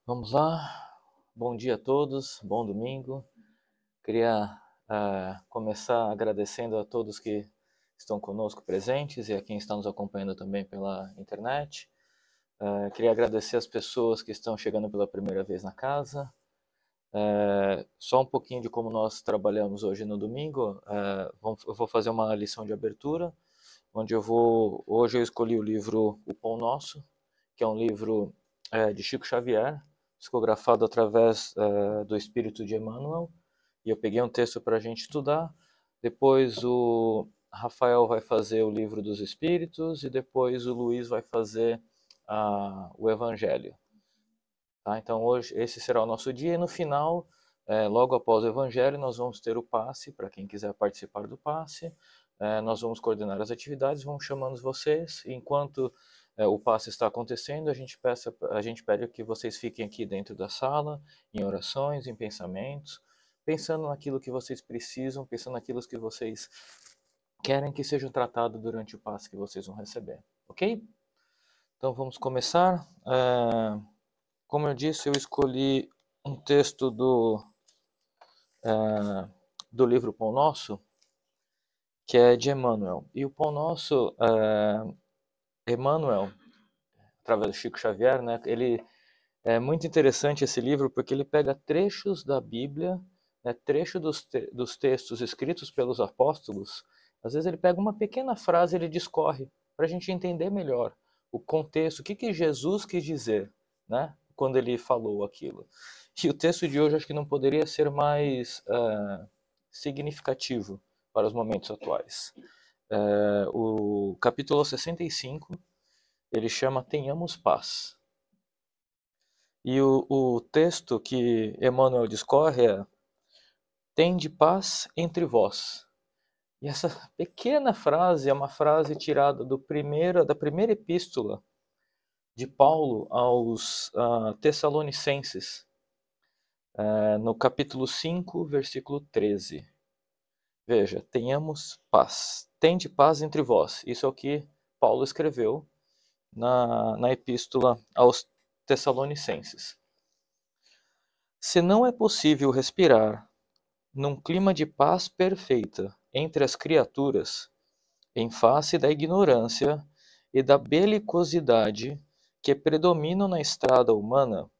Vamos lá. Bom dia a todos, bom domingo. Queria começar agradecendo a todos que estão conosco presentes e a quem está nos acompanhando também pela internet. Queria agradecer as pessoas que estão chegando pela primeira vez na casa. Só um pouquinho de como nós trabalhamos hoje no domingo. Eu vou fazer uma lição de abertura, onde hoje eu escolhi o livro O Pão Nosso, que é um livro de Chico Xavier, psicografado através do Espírito de Emmanuel, e eu peguei um texto para a gente estudar. Depois o Rafael vai fazer o livro dos Espíritos e depois o Luiz vai fazer o Evangelho. Tá? Então hoje esse será o nosso dia e no final, logo após o Evangelho, nós vamos ter o passe, para quem quiser participar do passe. Nós vamos coordenar as atividades, vamos chamando vocês. Enquanto o passe está acontecendo, a gente pede que vocês fiquem aqui dentro da sala, em orações, em pensamentos, pensando naquilo que vocês precisam, pensando naquilo que vocês querem que sejam tratados durante o passe que vocês vão receber, ok? Então vamos começar. Como eu disse, eu escolhi um texto do livro Pão Nosso, que é de Emmanuel. E o Pão Nosso, Emmanuel, através do Chico Xavier, né, ele é muito interessante esse livro porque ele pega trechos da Bíblia, né, trecho dos textos escritos pelos apóstolos. Às vezes ele pega uma pequena frase e ele discorre para a gente entender melhor o contexto, o que Jesus quis dizer, né, quando ele falou aquilo. E o texto de hoje acho que não poderia ser mais significativo para os momentos atuais. O capítulo 65, ele chama Tenhamos Paz. E o texto que Emmanuel discorre é: tende paz entre vós. E essa pequena frase é uma frase tirada da primeira epístola de Paulo aos Tessalonicenses, no capítulo 5, versículo 13. Veja, tenhamos paz. Tende paz entre vós. Isso é o que Paulo escreveu na epístola aos Tessalonicenses. Se não é possível respirar num clima de paz perfeita entre as criaturas, em face da ignorância e da belicosidade que predominam na estrada humana,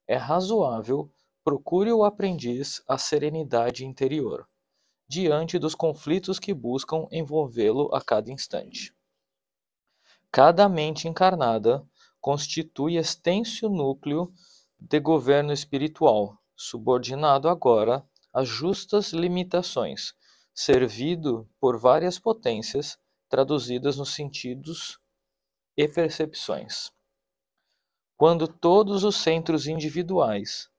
é razoável procure o aprendiz a serenidade interior, diante dos conflitos que buscam envolvê-lo a cada instante. Cada mente encarnada constitui extenso núcleo de governo espiritual, subordinado agora às justas limitações, servido por várias potências traduzidas nos sentidos e percepções. Quando todos os centros individuais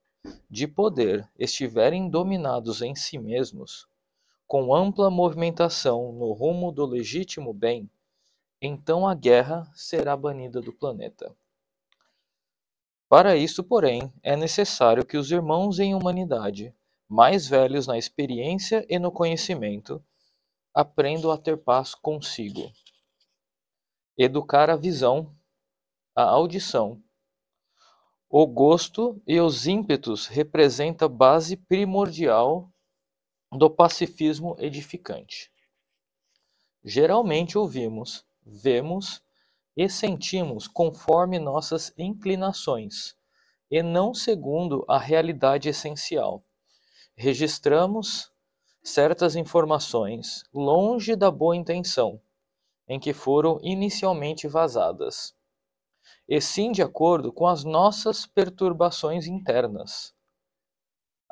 de poder estiverem dominados em si mesmos, com ampla movimentação no rumo do legítimo bem, então a guerra será banida do planeta. Para isso, porém, é necessário que os irmãos em humanidade, mais velhos na experiência e no conhecimento, aprendam a ter paz consigo. Educar a visão, a audição, o gosto e os ímpetos representa a base primordial do pacifismo edificante. Geralmente ouvimos, vemos e sentimos conforme nossas inclinações, e não segundo a realidade essencial. Registramos certas informações longe da boa intenção em que foram inicialmente vazadas, e sim de acordo com as nossas perturbações internas.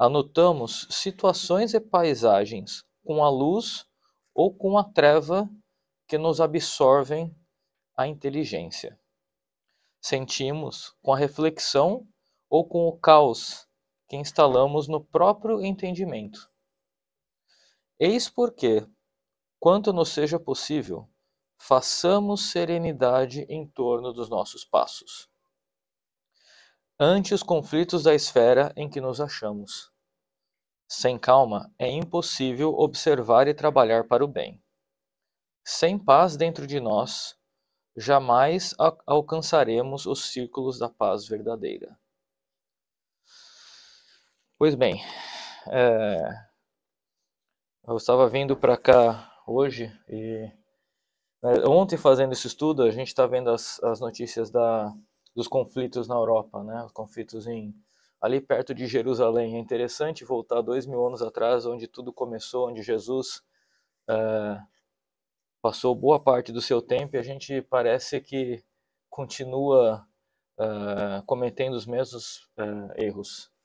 Anotamos situações e paisagens com a luz ou com a treva que nos absorvem a inteligência. Sentimos com a reflexão ou com o caos que instalamos no próprio entendimento. Eis porque, quanto nos seja possível, façamos serenidade em torno dos nossos passos, ante os conflitos da esfera em que nos achamos. Sem calma, é impossível observar e trabalhar para o bem. Sem paz dentro de nós, jamais alcançaremos os círculos da paz verdadeira. Pois bem, eu estava vindo para cá hoje e ontem fazendo esse estudo a gente está vendo as notícias dos conflitos na Europa, né? Os conflitos ali perto de Jerusalém. É interessante voltar 2000 anos atrás, onde tudo começou, onde Jesus passou boa parte do seu tempo e a gente parece que continua cometendo os mesmos erros.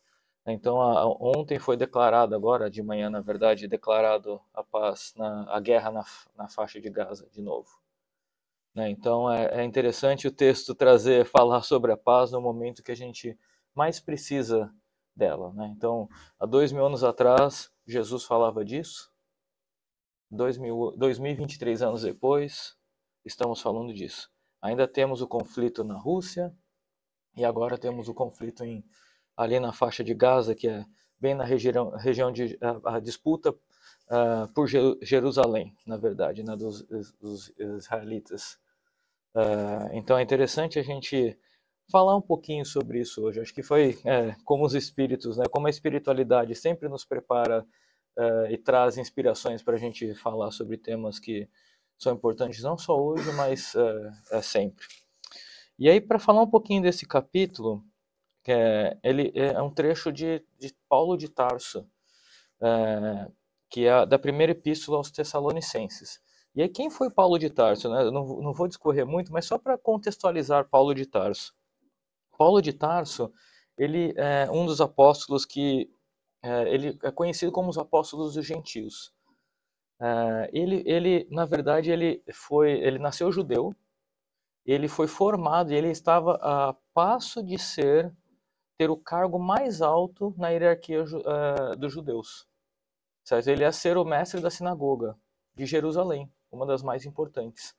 Então, ontem foi declarado, agora de manhã, na verdade, declarado a paz, a guerra na faixa de Gaza, de novo. Né? Então, é interessante o texto falar sobre a paz no momento que a gente mais precisa dela. Né? Então, há 2000 anos atrás, Jesus falava disso. 2023 anos depois, estamos falando disso. Ainda temos o conflito na Rússia e agora temos o conflito ali na faixa de Gaza, que é bem na região de a disputa por Jerusalém, na verdade, né, dos israelitas. Então é interessante a gente falar um pouquinho sobre isso hoje. Acho que foi como os espíritos, né, como a espiritualidade sempre nos prepara e traz inspirações para a gente falar sobre temas que são importantes não só hoje, mas sempre. E aí, para falar um pouquinho desse capítulo, ele é um trecho de Paulo de Tarso, que é da primeira epístola aos Tessalonicenses. E aí, quem foi Paulo de Tarso? Né? Eu não vou discorrer muito, mas só para contextualizar Paulo de Tarso. Paulo de Tarso, ele é um dos apóstolos que ele é conhecido como os apóstolos dos gentios. Ele, na verdade, ele nasceu judeu, ele foi formado e ele estava a passo de ter o cargo mais alto na hierarquia dos judeus. Certo? Ele ia ser o mestre da sinagoga de Jerusalém, uma das mais importantes.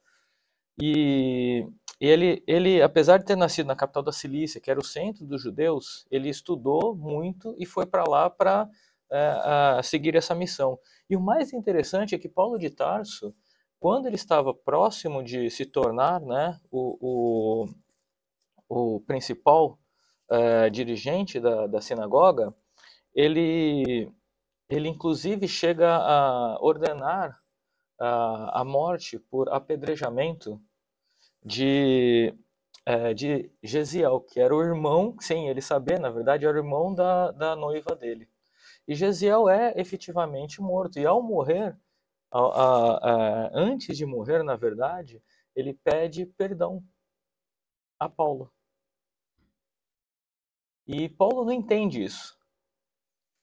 E ele, apesar de ter nascido na capital da Cilícia, que era o centro dos judeus, ele estudou muito e foi para lá para seguir essa missão. E o mais interessante é que Paulo de Tarso, quando ele estava próximo de se tornar, né, o principal dirigente da sinagoga, ele inclusive chega a ordenar a morte por apedrejamento de Gesiel, que era o irmão, sem ele saber, na verdade, era o irmão da noiva dele. E Gesiel é efetivamente morto, e ao morrer, antes de morrer, na verdade, ele pede perdão a Paulo. E Paulo não entende isso.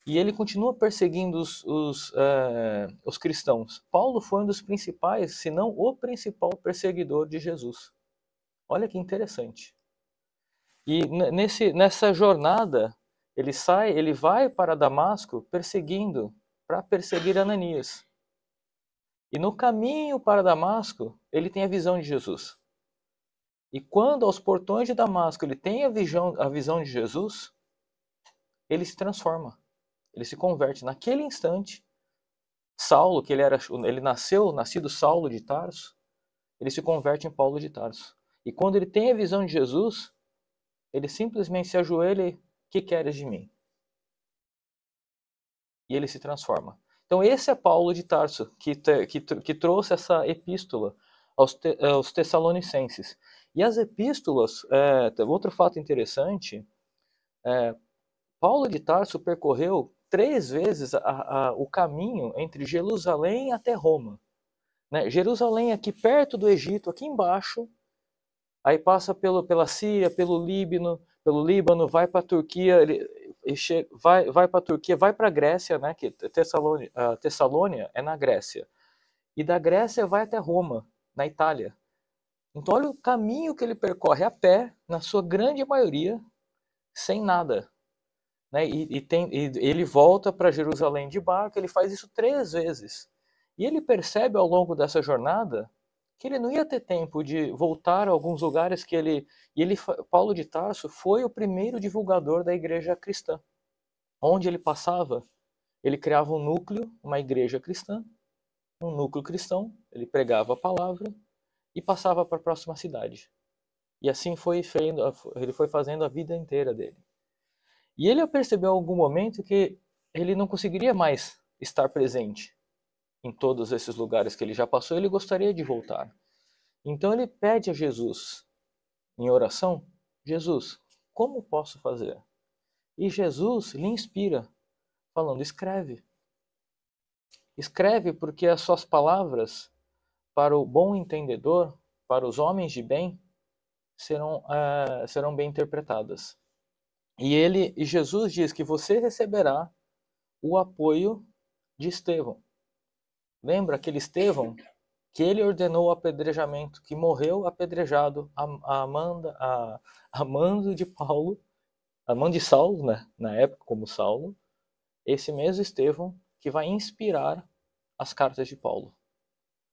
E ele continua perseguindo os cristãos. Paulo foi um dos principais, se não o principal perseguidor de Jesus. Olha que interessante. E nessa jornada, ele vai para Damasco para perseguir Ananias. E no caminho para Damasco, ele tem a visão de Jesus. E quando aos portões de Damasco ele tem a visão de Jesus, ele se transforma. Ele se converte. Naquele instante, Saulo, que ele nascido Saulo de Tarso, ele se converte em Paulo de Tarso. E quando ele tem a visão de Jesus, ele simplesmente se ajoelha e: que queres de mim? E ele se transforma. Então esse é Paulo de Tarso, que trouxe essa epístola aos Tessalonicenses. E as epístolas, outro fato interessante, Paulo de Tarso percorreu 3 vezes o caminho entre Jerusalém até Roma. Né? Jerusalém aqui perto do Egito, aqui embaixo, aí passa pela Síria, pelo Líbano, vai para a Turquia, vai para a Turquia, vai para a Grécia, né? Que Tessalônia é na Grécia. E da Grécia vai até Roma, na Itália. Então olha o caminho que ele percorre a pé, na sua grande maioria, sem nada. Né? E ele volta para Jerusalém de barco, ele faz isso 3 vezes. E ele percebe ao longo dessa jornada que ele não ia ter tempo de voltar a alguns lugares Paulo de Tarso foi o primeiro divulgador da igreja cristã. Onde ele passava, ele criava um núcleo, uma igreja cristã, um núcleo cristão, ele pregava a palavra e passava para a próxima cidade. E assim ele foi fazendo a vida inteira dele. E ele percebeu em algum momento que ele não conseguiria mais estar presente em todos esses lugares que ele já passou, ele gostaria de voltar. Então ele pede a Jesus, em oração, Jesus, como posso fazer? E Jesus lhe inspira, falando, escreve. Escreve porque as suas palavras, para o bom entendedor, para os homens de bem, serão bem interpretadas. E Jesus diz que você receberá o apoio de Estevão. Lembra aquele Estevão que ele ordenou o apedrejamento, que morreu apedrejado a mando de Paulo, a mão de Saulo, né, na época como Saulo, esse mesmo Estevão que vai inspirar as cartas de Paulo.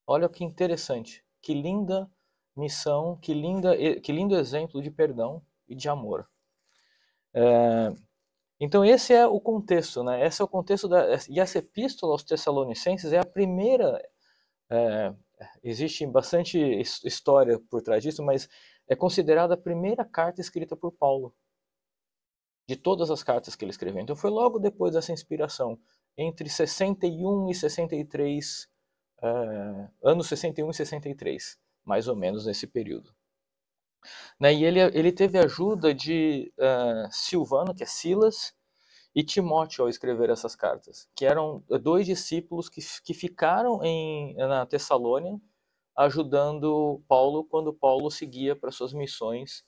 Olha que interessante, que linda missão, que lindo exemplo de perdão e de amor. Então esse é o contexto, né? Esse é o contexto e essa epístola aos Tessalonicenses é a primeira. Existe bastante história por trás disso, mas é considerada a primeira carta escrita por Paulo, de todas as cartas que ele escreveu. Então foi logo depois dessa inspiração, entre 61 e 63, anos 61 e 63, mais ou menos nesse período. Né? E ele teve a ajuda de Silvano, que é Silas, e Timóteo ao escrever essas cartas, que eram dois discípulos que ficaram na Tessalônia, ajudando Paulo quando Paulo seguia para suas missões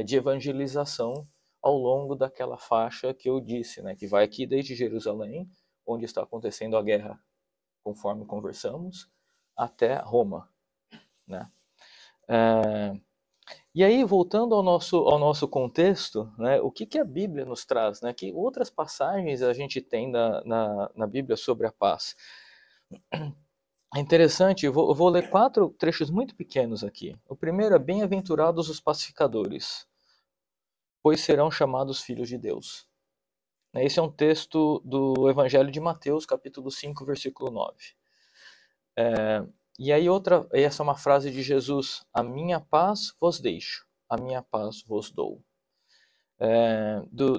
de evangelização ao longo daquela faixa que eu disse, né, que vai aqui desde Jerusalém, onde está acontecendo a guerra, conforme conversamos, até Roma, né? E aí, voltando ao nosso contexto, né, o que a Bíblia nos traz? Né? Que outras passagens a gente tem na Bíblia sobre a paz? É interessante, eu vou ler 4 trechos muito pequenos aqui. O primeiro é: bem-aventurados os pacificadores, pois serão chamados filhos de Deus. Esse é um texto do Evangelho de Mateus, capítulo 5, versículo 9. E aí essa é uma frase de Jesus: a minha paz vos deixo, a minha paz vos dou.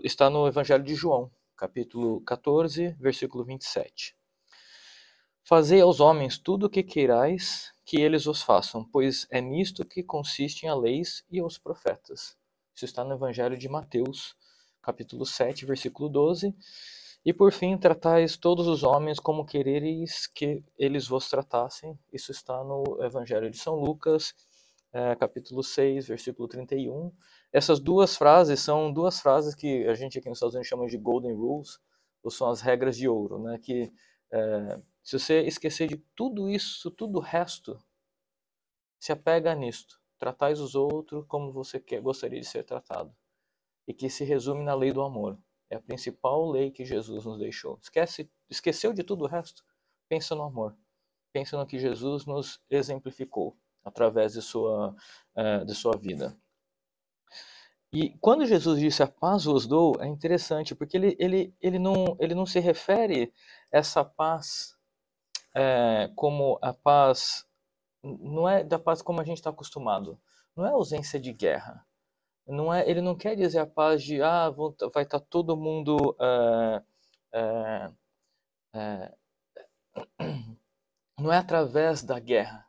Está no Evangelho de João, capítulo 14, versículo 27. Fazei aos homens tudo o que queirais que eles vos façam, pois é nisto que consistem a lei e os profetas. Isso está no Evangelho de Mateus, capítulo 7, versículo 12. E por fim, tratais todos os homens como querereis que eles vos tratassem. Isso está no Evangelho de São Lucas, capítulo 6, versículo 31. Essas duas frases são duas frases que a gente aqui nos Estados Unidos chama de Golden Rules, ou são as regras de ouro, né? Que se você esquecer de tudo isso, tudo o resto, se apega nisto. Tratais os outros como você gostaria de ser tratado. E que se resume na lei do amor. É a principal lei que Jesus nos deixou. Esqueceu de tudo o resto? Pensa no amor. Pensa no que Jesus nos exemplificou através de sua vida. E quando Jesus disse a paz vos dou, é interessante, porque ele não se refere a essa paz como a paz, não é da paz como a gente está acostumado, não é ausência de guerra, ele não quer dizer a paz de vai estar todo mundo não é através da guerra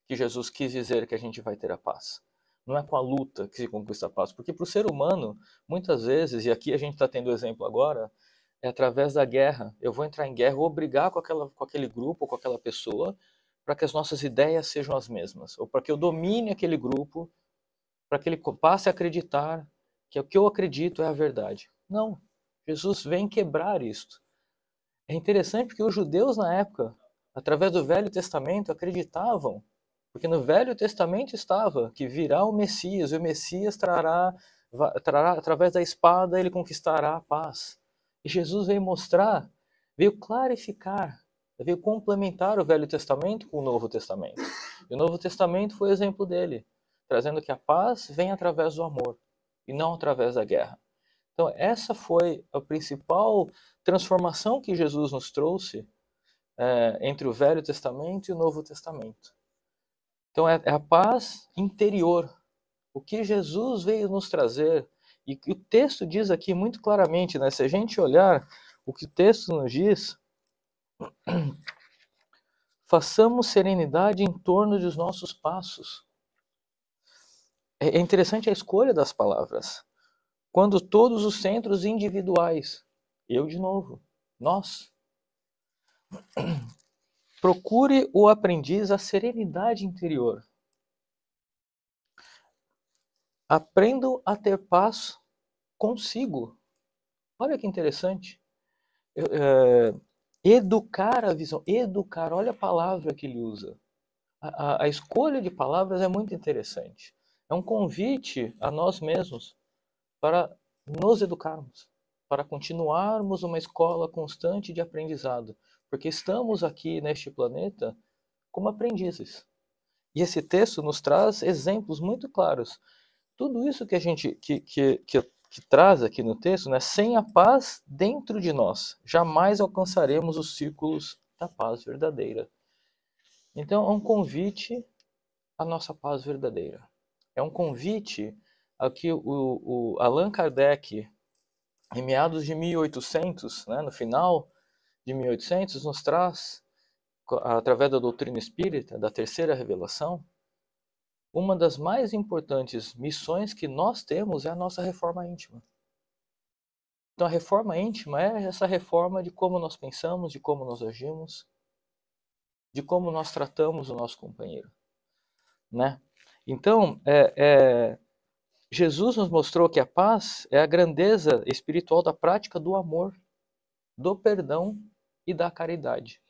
que Jesus quis dizer que a gente vai ter a paz. Não é com a luta que se conquista a paz, porque para o ser humano, muitas vezes, e aqui a gente está tendo o exemplo agora, é através da guerra. Eu vou entrar em guerra, vou brigar com aquele grupo, com aquela pessoa, para que as nossas ideias sejam as mesmas, ou para que eu domine aquele grupo, para que ele passe a acreditar que o que eu acredito é a verdade. Não, Jesus vem quebrar isto. É interessante porque os judeus na época, através do Velho Testamento, acreditavam, porque no Velho Testamento estava que virá o Messias, e o Messias trará através da espada, ele conquistará a paz. E Jesus veio mostrar, veio clarificar, veio complementar o Velho Testamento com o Novo Testamento. E o Novo Testamento foi exemplo dele, trazendo que a paz vem através do amor e não através da guerra. Então essa foi a principal transformação que Jesus nos trouxe entre o Velho Testamento e o Novo Testamento. Então é a paz interior. O que Jesus veio nos trazer E o texto diz aqui muito claramente, né? Se a gente olhar o que o texto nos diz, façamos serenidade em torno dos nossos passos. É interessante a escolha das palavras. Quando todos os centros individuais, eu de novo, nós, procure o aprendiz a serenidade interior. Aprendo a ter paz consigo. Olha que interessante. Educar a visão. Educar, olha a palavra que ele usa. A escolha de palavras é muito interessante. É um convite a nós mesmos para nos educarmos, para continuarmos uma escola constante de aprendizado, porque estamos aqui neste planeta como aprendizes. E esse texto nos traz exemplos muito claros. Tudo isso que a gente que traz aqui no texto, né, sem a paz dentro de nós, jamais alcançaremos os círculos da paz verdadeira. Então, é um convite à nossa paz verdadeira. É um convite a que o Allan Kardec, em meados de 1800, né, no final de 1800, nos traz, através da doutrina espírita, da terceira revelação, uma das mais importantes missões que nós temos é a nossa reforma íntima. Então, a reforma íntima é essa reforma de como nós pensamos, de como nós agimos, de como nós tratamos o nosso companheiro, né? Então, Jesus nos mostrou que a paz é a grandeza espiritual da prática do amor, do perdão e da caridade.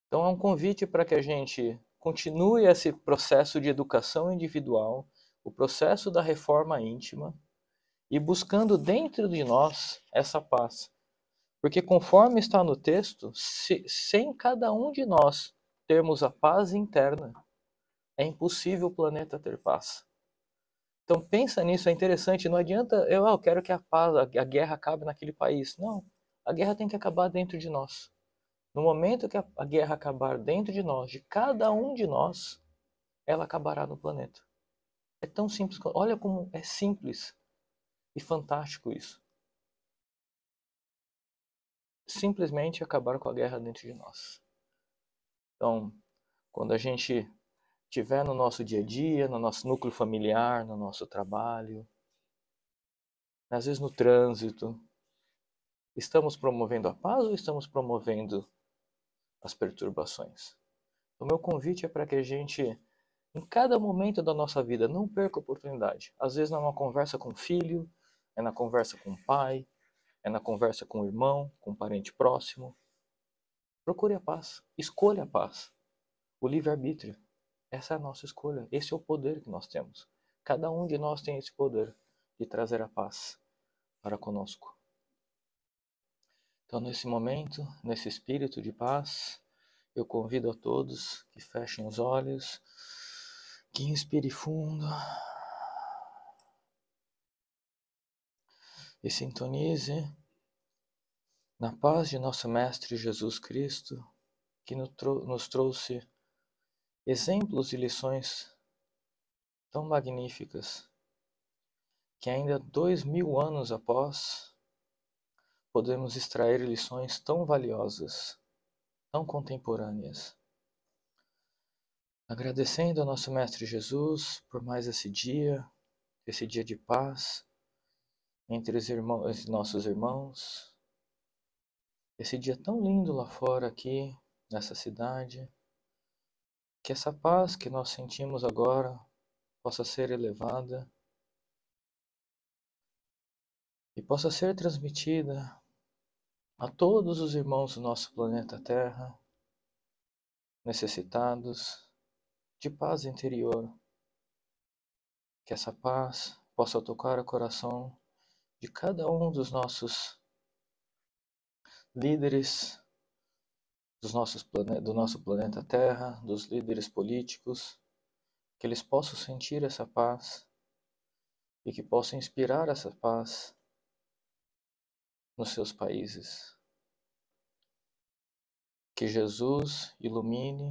Então, é um convite para que a gente continue esse processo de educação individual, o processo da reforma íntima, e buscando dentro de nós essa paz. Porque conforme está no texto, sem cada um de nós termos a paz interna, é impossível o planeta ter paz. Então pensa nisso, é interessante, não adianta eu quero que a paz, a guerra acabe naquele país. Não, a guerra tem que acabar dentro de nós. No momento que a guerra acabar dentro de nós, de cada um de nós, ela acabará no planeta. É tão simples, olha como é simples e fantástico isso. Simplesmente acabar com a guerra dentro de nós. Então, quando a gente estiver no nosso dia a dia, no nosso núcleo familiar, no nosso trabalho, às vezes no trânsito, estamos promovendo a paz ou estamos promovendo as perturbações? O meu convite é para que a gente, em cada momento da nossa vida, não perca a oportunidade. Às vezes é uma conversa com o filho, é na conversa com o pai, é na conversa com o irmão, com um parente próximo. Procure a paz, escolha a paz. O livre-arbítrio, essa é a nossa escolha, esse é o poder que nós temos. Cada um de nós tem esse poder de trazer a paz para conosco. Então, nesse momento, nesse espírito de paz, eu convido a todos que fechem os olhos, que inspire fundo e sintonize na paz de nosso Mestre Jesus Cristo, que nos trouxe exemplos e lições tão magníficas, que ainda 2000 anos após, podemos extrair lições tão valiosas, tão contemporâneas. Agradecendo ao nosso Mestre Jesus por mais esse dia de paz entre os nossos irmãos, esse dia tão lindo lá fora aqui, nessa cidade, que essa paz que nós sentimos agora possa ser elevada e possa ser transmitida a todos os irmãos do nosso planeta Terra, necessitados de paz interior. Que essa paz possa tocar o coração de cada um dos nossos líderes do nosso planeta Terra, dos líderes políticos, que eles possam sentir essa paz e que possam inspirar essa paz nos seus países. Que Jesus ilumine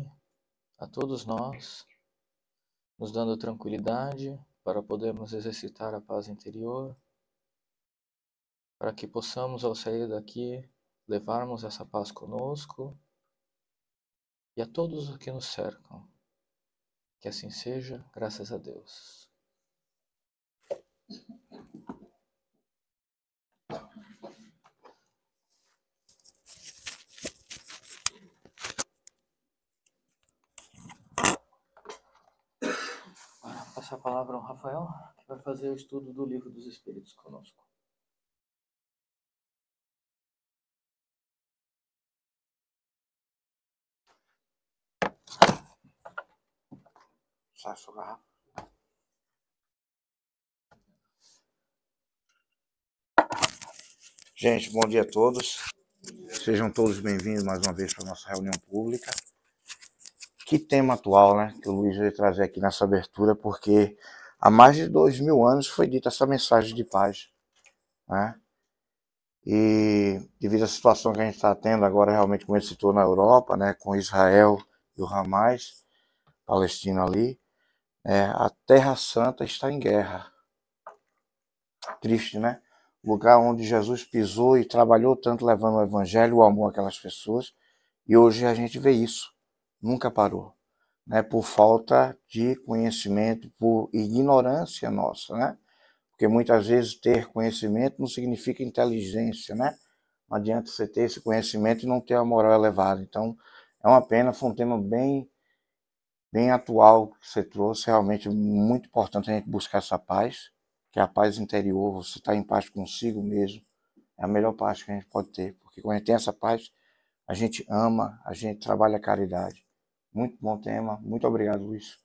a todos nós, nos dando tranquilidade para podermos exercitar a paz interior, para que possamos, ao sair daqui, levarmos essa paz conosco e a todos os que nos cercam. Que assim seja, graças a Deus. Agora, passar a palavra ao Rafael, que vai fazer o estudo do Livro dos Espíritos conosco. Sai sua garrafa. Gente, bom dia a todos. Sejam todos bem-vindos mais uma vez para a nossa reunião pública. Que tema atual, né? Que o Luiz veio trazer aqui nessa abertura, porque há mais de 2000 anos foi dita essa mensagem de paz, né? E devido à situação que a gente está tendo agora, realmente, como ele citou, na Europa, né? Com Israel e o Hamas, Palestina ali, a Terra Santa está em guerra. Triste, né? Lugar onde Jesus pisou e trabalhou tanto levando o evangelho, o amor àquelas pessoas, e hoje a gente vê isso, nunca parou, né? Por falta de conhecimento, por ignorância nossa, né? Porque muitas vezes ter conhecimento não significa inteligência, né? Não adianta você ter esse conhecimento e não ter a moral elevada. Então, é uma pena, foi um tema bem atual que você trouxe, realmente muito importante a gente buscar essa paz, que é a paz interior, você está em paz consigo mesmo, é a melhor paz que a gente pode ter, porque quando a gente tem essa paz, a gente ama, a gente trabalha a caridade. Muito bom tema, muito obrigado, Luiz.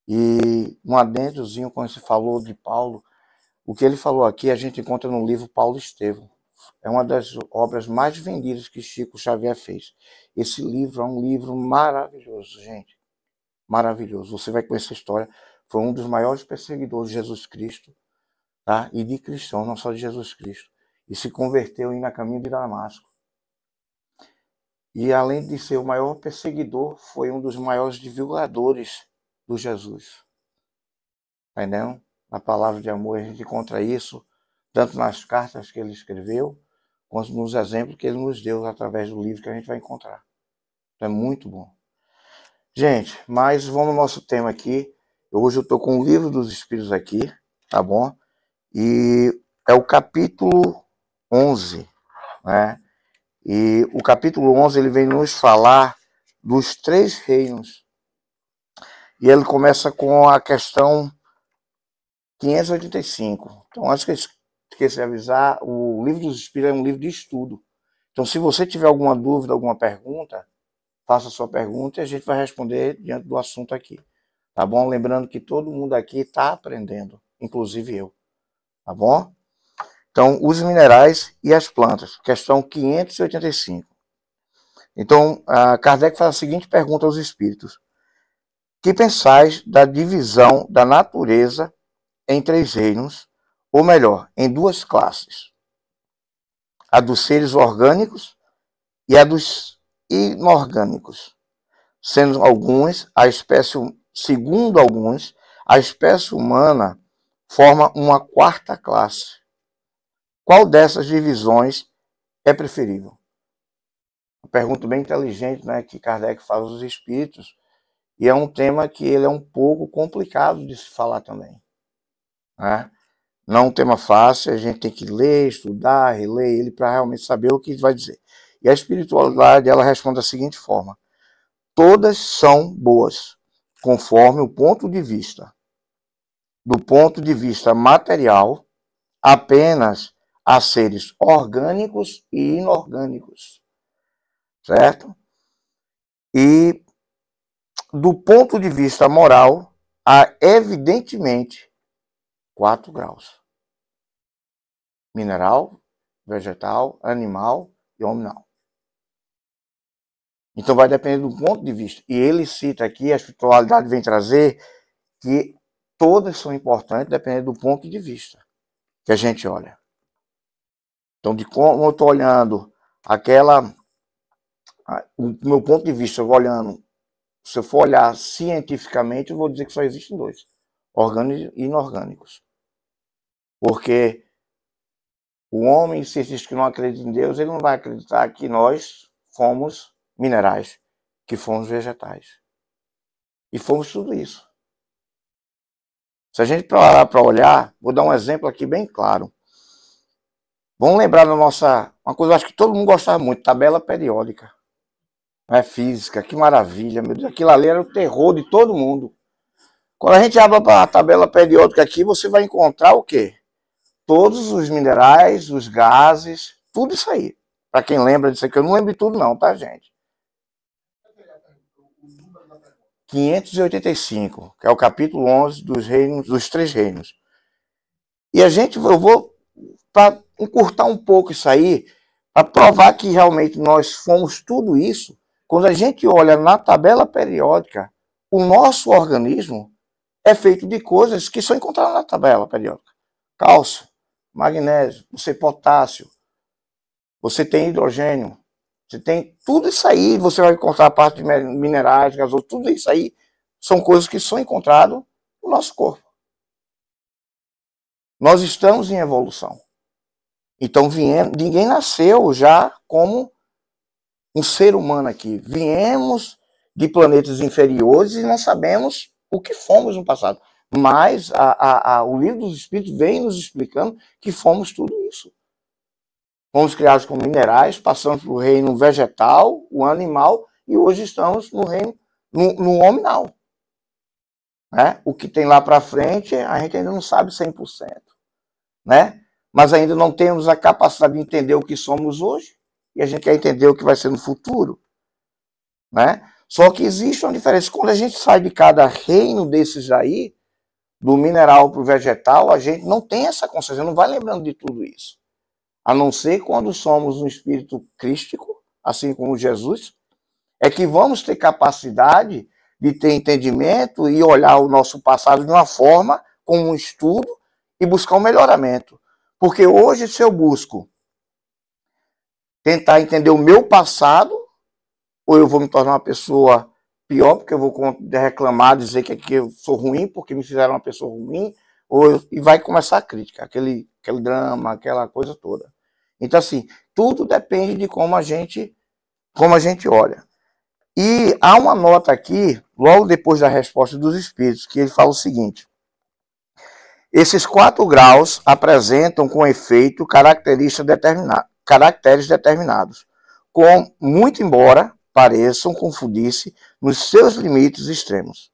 E um adendozinho, quando você falou de Paulo, o que ele falou aqui a gente encontra no livro Paulo Estevão. É uma das obras mais vendidas que Chico Xavier fez. Esse livro é um livro maravilhoso, gente. Maravilhoso. Você vai conhecer a história. Foi um dos maiores perseguidores de Jesus Cristo, tá? E de cristão, não só de Jesus Cristo. E se converteu indo a caminho de Damasco. E além de ser o maior perseguidor, foi um dos maiores divulgadores do Jesus. Tá entendendo? Na palavra de amor a gente encontra isso, tanto nas cartas que ele escreveu, quanto nos exemplos que ele nos deu através do livro que a gente vai encontrar. Então é muito bom. Gente, mas vamos ao nosso tema aqui. Hoje eu estou com o Livro dos Espíritos aqui, tá bom? E é o capítulo 11, né? E o capítulo 11 ele vem nos falar dos 3 reinos. E ele começa com a questão 585. Então, antes que eu esqueça de avisar, o Livro dos Espíritos é um livro de estudo. Então, se você tiver alguma dúvida, alguma pergunta, faça a sua pergunta e a gente vai responder diante do assunto aqui. Tá bom? Lembrando que todo mundo aqui está aprendendo, inclusive eu. Tá bom? Então, os minerais e as plantas. Questão 585. Então, Kardec faz a seguinte pergunta aos espíritos. Que pensais da divisão da natureza em 3 reinos, ou melhor, em 2 classes? A dos seres orgânicos e a dos inorgânicos. Sendo alguns, segundo alguns, a espécie humana forma uma 4ª classe. Qual dessas divisões é preferível? Uma pergunta bem inteligente, né, que Kardec faz aos espíritos, e é um tema que ele é um pouco complicado de se falar também, né? Não é um tema fácil, a gente tem que ler, estudar, reler ele para realmente saber o que vai dizer. E a espiritualidade, ela responde da seguinte forma: todas são boas, conforme o ponto de vista. Do ponto de vista material, apenas há seres orgânicos e inorgânicos, certo? E do ponto de vista moral, há evidentemente 4 graus: mineral, vegetal, animal e hominal. Então vai depender do ponto de vista. E ele cita aqui, a espiritualidade vem trazer que todas são importantes dependendo do ponto de vista que a gente olha. Então, de como eu estou olhando o meu ponto de vista, eu vou olhando, se eu for olhar cientificamente, eu vou dizer que só existem 2, orgânicos e inorgânicos. Porque o homem cientista que não acredita em Deus, ele não vai acreditar que nós fomos minerais, que fomos vegetais. E fomos tudo isso. Se a gente parar para olhar, vou dar um exemplo aqui bem claro. Vamos lembrar da nossa... Uma coisa que eu acho que todo mundo gostava muito, tabela periódica. Física, que maravilha, meu Deus. Aquilo ali era o terror de todo mundo. Quando a gente abre a tabela periódica aqui, você vai encontrar o quê? Todos os minerais, os gases, tudo isso aí. Para quem lembra disso aqui, eu não lembro de tudo não, tá, gente? 585, que é o capítulo 11 dos 3 reinos. E eu vou, para encurtar um pouco isso aí, para provar que realmente nós fomos tudo isso, quando a gente olha na tabela periódica, o nosso organismo é feito de coisas que são encontradas na tabela periódica. Cálcio, magnésio, você potássio, você tem hidrogênio, você tem tudo isso aí, você vai encontrar a parte de minerais, gasoso, tudo isso aí são coisas que são encontradas no nosso corpo. Nós estamos em evolução. Então ninguém nasceu já como um ser humano aqui. Viemos de planetas inferiores e não sabemos o que fomos no passado. Mas o livro dos Espíritos vem nos explicando que fomos tudo isso. Fomos criados como minerais, passamos para o reino vegetal, o animal, e hoje estamos no reino, no hominal. Né? O que tem lá para frente, a gente ainda não sabe 100%. Né? Mas ainda não temos a capacidade de entender o que somos hoje, e a gente quer entender o que vai ser no futuro. Né? Só que existe uma diferença. Quando a gente sai de cada reino desses aí, do mineral para o vegetal, a gente não tem essa consciência, não vai lembrando de tudo isso. A não ser quando somos um espírito crístico, assim como Jesus, é que vamos ter capacidade de ter entendimento e olhar o nosso passado de uma forma, como um estudo, e buscar um melhoramento. Porque hoje, se eu busco tentar entender o meu passado, ou eu vou me tornar uma pessoa pior, porque eu vou reclamar, dizer que aqui eu sou ruim, porque me fizeram uma pessoa ruim, e vai começar a crítica, aquele drama, aquela coisa toda. Então, assim, tudo depende de como a gente olha. E há uma nota aqui, logo depois da resposta dos espíritos, que ele fala o seguinte: esses 4 graus apresentam com efeito caracteres determinados, muito embora pareçam confundir-se nos seus limites extremos.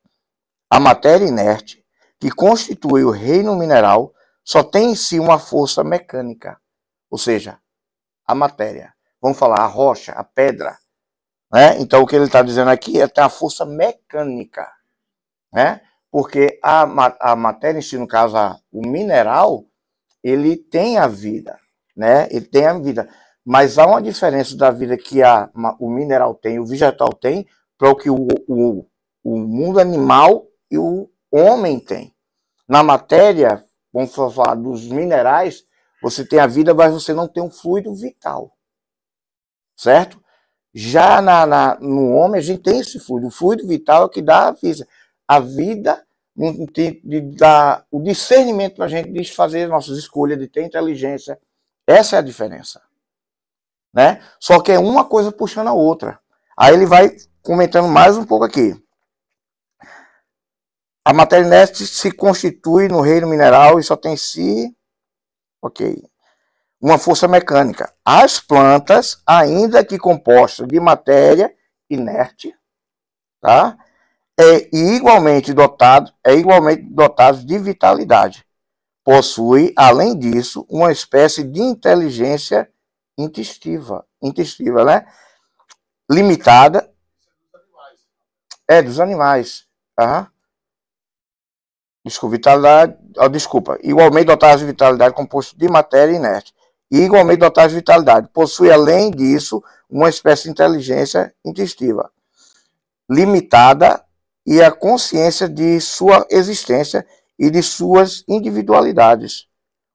A matéria inerte, que constitui o reino mineral, só tem em si uma força mecânica, ou seja, a matéria. Vamos falar a rocha, a pedra. Né? Então, o que ele está dizendo aqui é que tem a força mecânica. Né? Porque a matéria em si, no caso, o mineral, ele tem a vida. Né? Ele tem a vida. Mas há uma diferença da vida que o mineral tem, o vegetal tem, para o que o mundo animal e o homem tem. Na matéria, vamos falar dos minerais, você tem a vida, mas você não tem um fluido vital. Certo? Já no homem, a gente tem esse fluido. O fluido vital é o que dá a vida. A vida, dá o discernimento para a gente de fazer nossas escolhas, de ter inteligência. Essa é a diferença. Né? Só que é uma coisa puxando a outra. Aí ele vai comentando mais um pouco aqui. A matéria inerte se constitui no reino mineral e só tem em si, uma força mecânica. As plantas, ainda que compostas de matéria inerte, tá? é igualmente dotadas de vitalidade. Possui, além disso, uma espécie de inteligência intestiva, né? Limitada. Dos animais. Desculpa. Igualmente dotadas de vitalidade, composto de matéria inerte. E igualmente dotadas de vitalidade. Possui, além disso, uma espécie de inteligência intestiva. Limitada e a consciência de sua existência e de suas individualidades.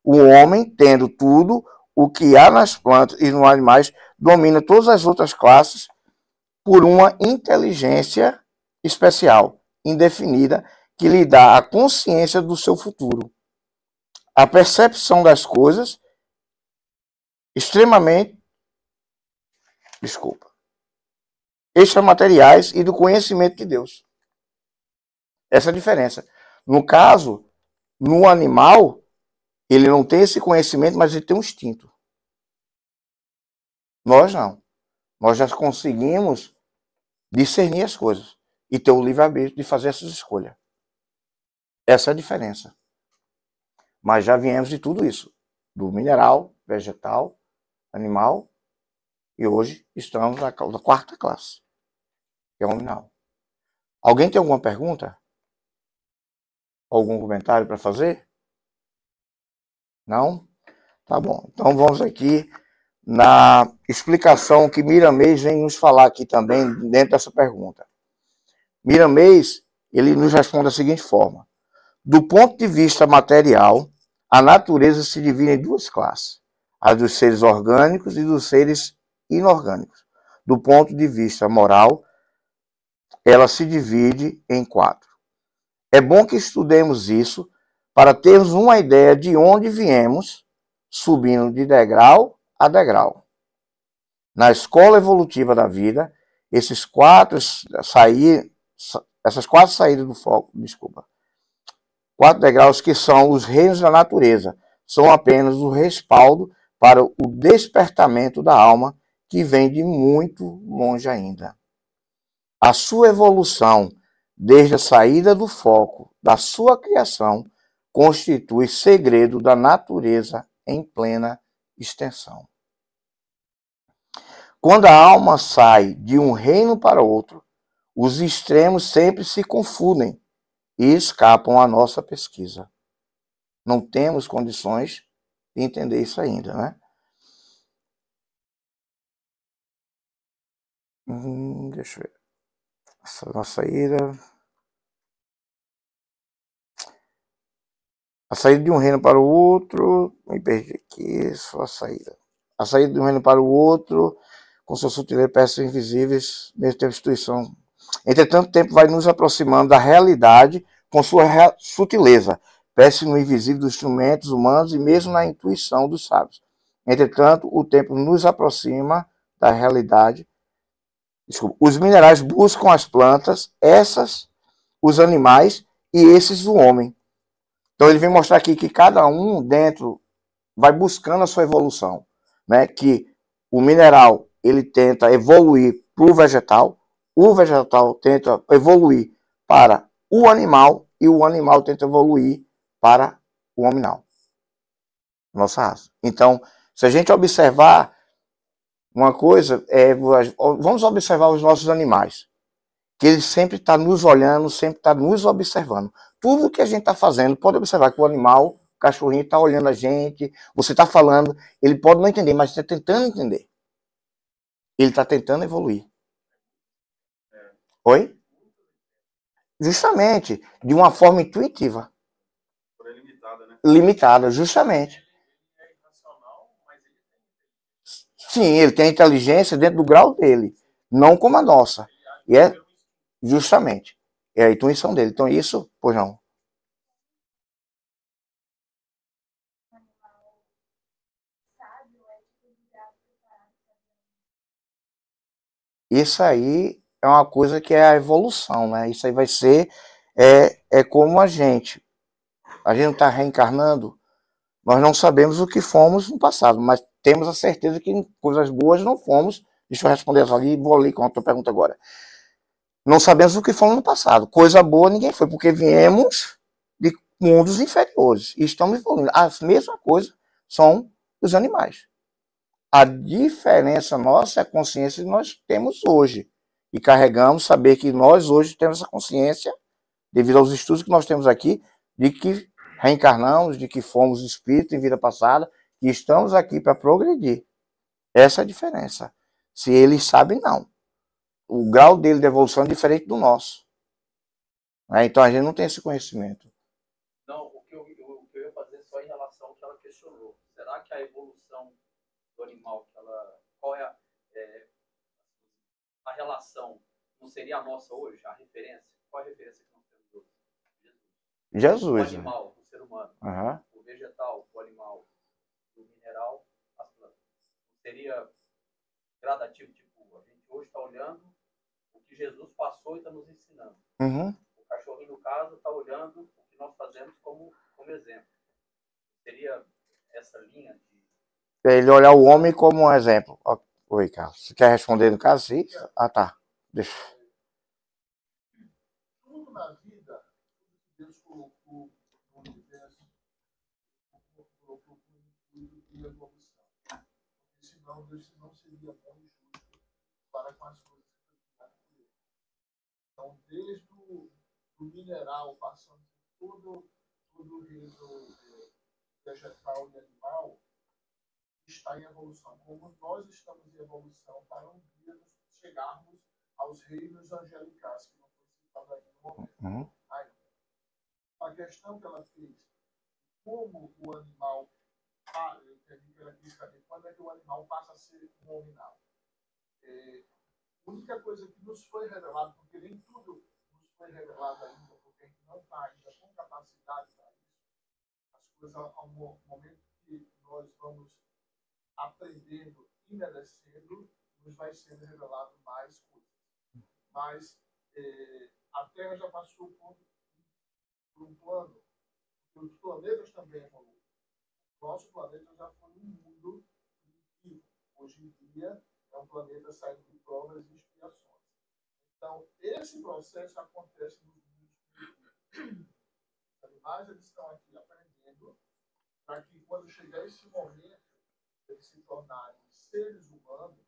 O homem, tendo tudo o que há nas plantas e nos animais, domina todas as outras classes por uma inteligência especial, indefinida, que lhe dá a consciência do seu futuro, a percepção das coisas extremamente, extramateriais e do conhecimento de Deus. Essa é a diferença. No caso, no animal, ele não tem esse conhecimento, mas ele tem um instinto. Nós não. Nós já conseguimos discernir as coisas e ter o livre-arbítrio de fazer essas escolhas. Essa é a diferença. Mas já viemos de tudo isso. Do mineral, vegetal, animal, e hoje estamos na quarta classe, que é o nominal. Alguém tem alguma pergunta? Algum comentário para fazer? Não? Tá bom. Então vamos aqui na explicação que Miramês vem nos falar aqui também dentro dessa pergunta. Miramês, ele nos responde da seguinte forma: do ponto de vista material, a natureza se divide em duas classes, a dos seres orgânicos e dos seres inorgânicos. Do ponto de vista moral, ela se divide em quatro. É bom que estudemos isso para termos uma ideia de onde viemos, subindo de degrau a degrau. Na escola evolutiva da vida, essas quatro saídas do foco, quatro degraus que são os reinos da natureza, são apenas o respaldo para o despertamento da alma, que vem de muito longe ainda. A sua evolução, desde a saída do foco da sua criação, constitui segredo da natureza em plena extensão. Quando a alma sai de um reino para outro, os extremos sempre se confundem e escapam à nossa pesquisa. Não temos condições de entender isso ainda, né? Deixa eu ver. Essa é a saída. A saída de um reino para o outro. Me perdi aqui, só a saída. A saída de um reino para o outro, com suas sutilezas, peças invisíveis, mesmo tempo de instituição. Entretanto, o tempo vai nos aproximando da realidade com sua sutileza, peça no invisível dos instrumentos humanos e mesmo na intuição dos sábios. Entretanto, o tempo nos aproxima da realidade. Os minerais buscam as plantas, essas, os animais e esses o homem. Então ele vem mostrar aqui que cada um dentro vai buscando a sua evolução, né? Que o mineral ele tenta evoluir para o vegetal tenta evoluir para o animal e o animal tenta evoluir para o hominal. Nossa raça. Então, se a gente observar uma coisa, vamos observar os nossos animais, que ele sempre está nos olhando, sempre está nos observando. Tudo que a gente está fazendo, pode observar que o animal, o cachorrinho está olhando a gente, você está falando, ele pode não entender, mas está tentando entender. Ele está tentando evoluir. Oi? Justamente, de uma forma intuitiva. Limitada, né? Limitada, justamente. Sim, ele tem a inteligência dentro do grau dele, não como a nossa. E é justamente, é a intuição dele. Então isso, pois não. Isso aí é uma coisa que é a evolução, né? Isso aí vai ser, como a gente não está reencarnando, nós não sabemos o que fomos no passado, mas temos a certeza que coisas boas não fomos. Deixa eu responder essa ali, vou ali com a tua pergunta agora. Não sabemos o que fomos no passado. Coisa boa ninguém foi, porque viemos de mundos inferiores e estamos evoluindo. A mesma coisa são os animais. A diferença nossa é a consciência que nós temos hoje. E carregamos saber que nós hoje temos essa consciência, devido aos estudos que nós temos aqui, de que reencarnamos, de que fomos espíritos em vida passada, que estamos aqui para progredir. Essa é a diferença. Se eles sabem, não. O grau dele de evolução é diferente do nosso. Então a gente não tem esse conhecimento. Não, o que eu ia fazer só em relação ao que ela questionou. Será que a evolução do animal, qual é a relação, não seria a nossa hoje, a referência? Qual é a referência que nós temos hoje? Jesus. O animal, o ser humano. Uhum. O vegetal, o animal. O mineral, as plantas. Seria gradativo, tipo, a gente hoje está olhando o que Jesus passou e está nos ensinando. Uhum. O cachorrinho, no caso, está olhando o que nós fazemos como exemplo. Seria essa linha de... Ele olhar o homem como um exemplo. Oi, Carlos. Você quer responder no caso? Sim? Ah, tá. Deixa. Tudo na vida, Deus colocou no universo, colocou como intuito e evolução. Porque senão Deus não seria bom e justo para com as coisas que foi criado por ele. Então, desde o mineral, passando por todo o reino vegetal e animal, está em evolução. Como nós estamos em evolução para um dia chegarmos aos reinos angelicais, que não foi citado ainda no momento. Uhum. A questão que ela fez, como o animal, eu entendi que ela quis saber quando é que o animal passa a ser um hominal. A única coisa que nos foi revelado, porque nem tudo nos foi revelado ainda, porque a gente não está ainda com capacidade para isso, as coisas, ao momento que nós vamos aprendendo e merecendo, nos vai sendo revelado mais coisas. Mas a Terra já passou por um plano, porque os planetas também evoluem. Nosso planeta já foi um mundo primitivo. Hoje em dia é um planeta saindo de provas e expiações. Então, esse processo acontece nos mundos primitivos. Os animais eles estão aqui aprendendo para que, quando chegar esse momento, eles se tornarem seres humanos,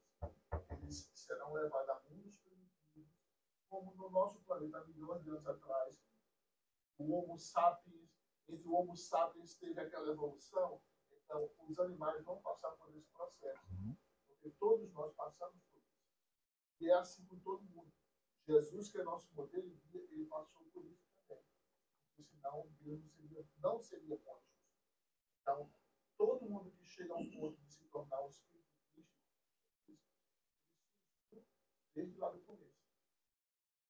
eles serão levados a mundos primitivos, como no nosso planeta, há milhões de anos atrás, o Homo sapiens, entre o Homo sapiens teve aquela evolução, então os animais vão passar por esse processo, porque todos nós passamos por isso. E é assim com todo mundo. Jesus, que é nosso modelo, ele passou por isso também, porque senão Deus não seria bom. Então, todo mundo que chega a um ponto de se tornar o Espírito de Cristo, desde lá do começo.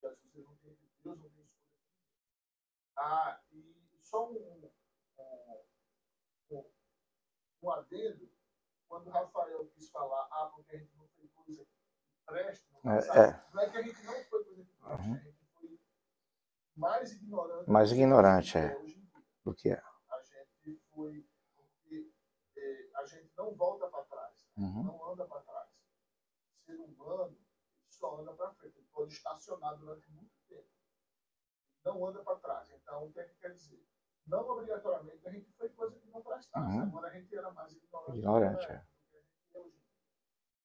Jesus não tem Deus, não tem escolha. E só um adendo, quando o Rafael quis falar, porque a gente não fez coisa que preste, não é que a gente não foi coisa que preste, a gente foi mais ignorante. Mais ignorante, do que é. A gente foi, porque a gente não volta para trás, não anda para trás. O ser humano só anda para frente, ele pode estacionar durante muito tempo. Não anda para trás. Então, o que é que quer dizer? Não obrigatoriamente a gente foi coisa que não prestasse. Agora a gente era mais ignorante. Ignorante, do que a gente é hoje.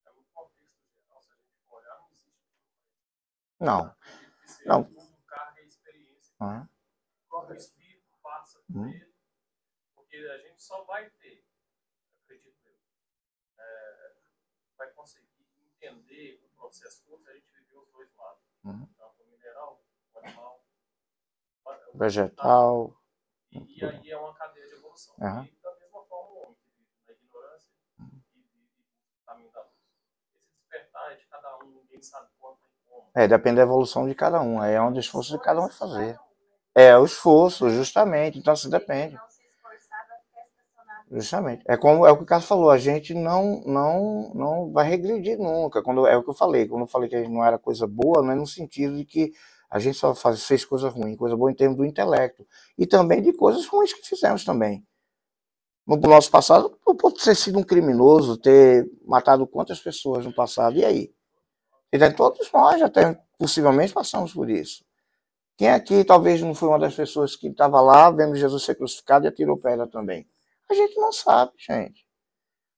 No contexto geral, se a gente for olhar, não existe. Não. Todo carro é experiência. O espírito passa por ele, porque a gente só vai ter, acredito eu, vai conseguir entender o processo todo se a gente viver os dois lados. Tanto o mineral, o animal, o vegetal. E aí é uma cadeia de evolução. E da mesma forma o homem que vive na ignorância e vive no caminho da luz. Esse despertar é de cada um, ninguém sabe quanto e como. Depende da evolução de cada um. Aí é onde o esforço de cada um vai fazer. É o esforço, justamente. Então, assim, depende. Justamente. É o que o Carlos falou, a gente não vai regredir nunca. É o que eu falei. Quando eu falei que a gente não era coisa boa, não é no sentido de que a gente só fez coisa ruim, coisa boa em termos do intelecto. E também de coisas ruins que fizemos também. No nosso passado, eu posso ter sido um criminoso, ter matado quantas pessoas no passado, e aí? Então, todos nós até possivelmente passamos por isso. Quem aqui talvez não foi uma das pessoas que estava lá vendo Jesus ser crucificado e atirou pedra também? A gente não sabe, gente.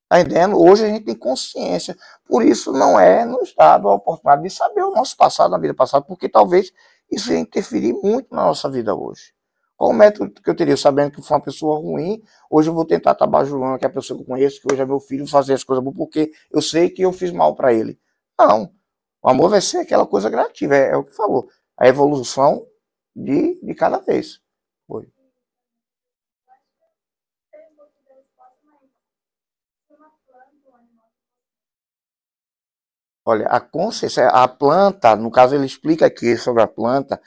Tá entendendo? Hoje a gente tem consciência. Por isso não é nos dado a oportunidade de saber o nosso passado, na vida passada, porque talvez isso ia interferir muito na nossa vida hoje. Qual o método que eu teria, sabendo que foi uma pessoa ruim, hoje eu vou tentar estar bajulando que é a pessoa que eu conheço, que hoje é meu filho, fazer as coisas boas, porque eu sei que eu fiz mal para ele. Não. O amor vai ser aquela coisa gradativa, é o que falou. A evolução de cada vez. Foi. Olha, a consciência, a planta, no caso ele explica aqui sobre a planta,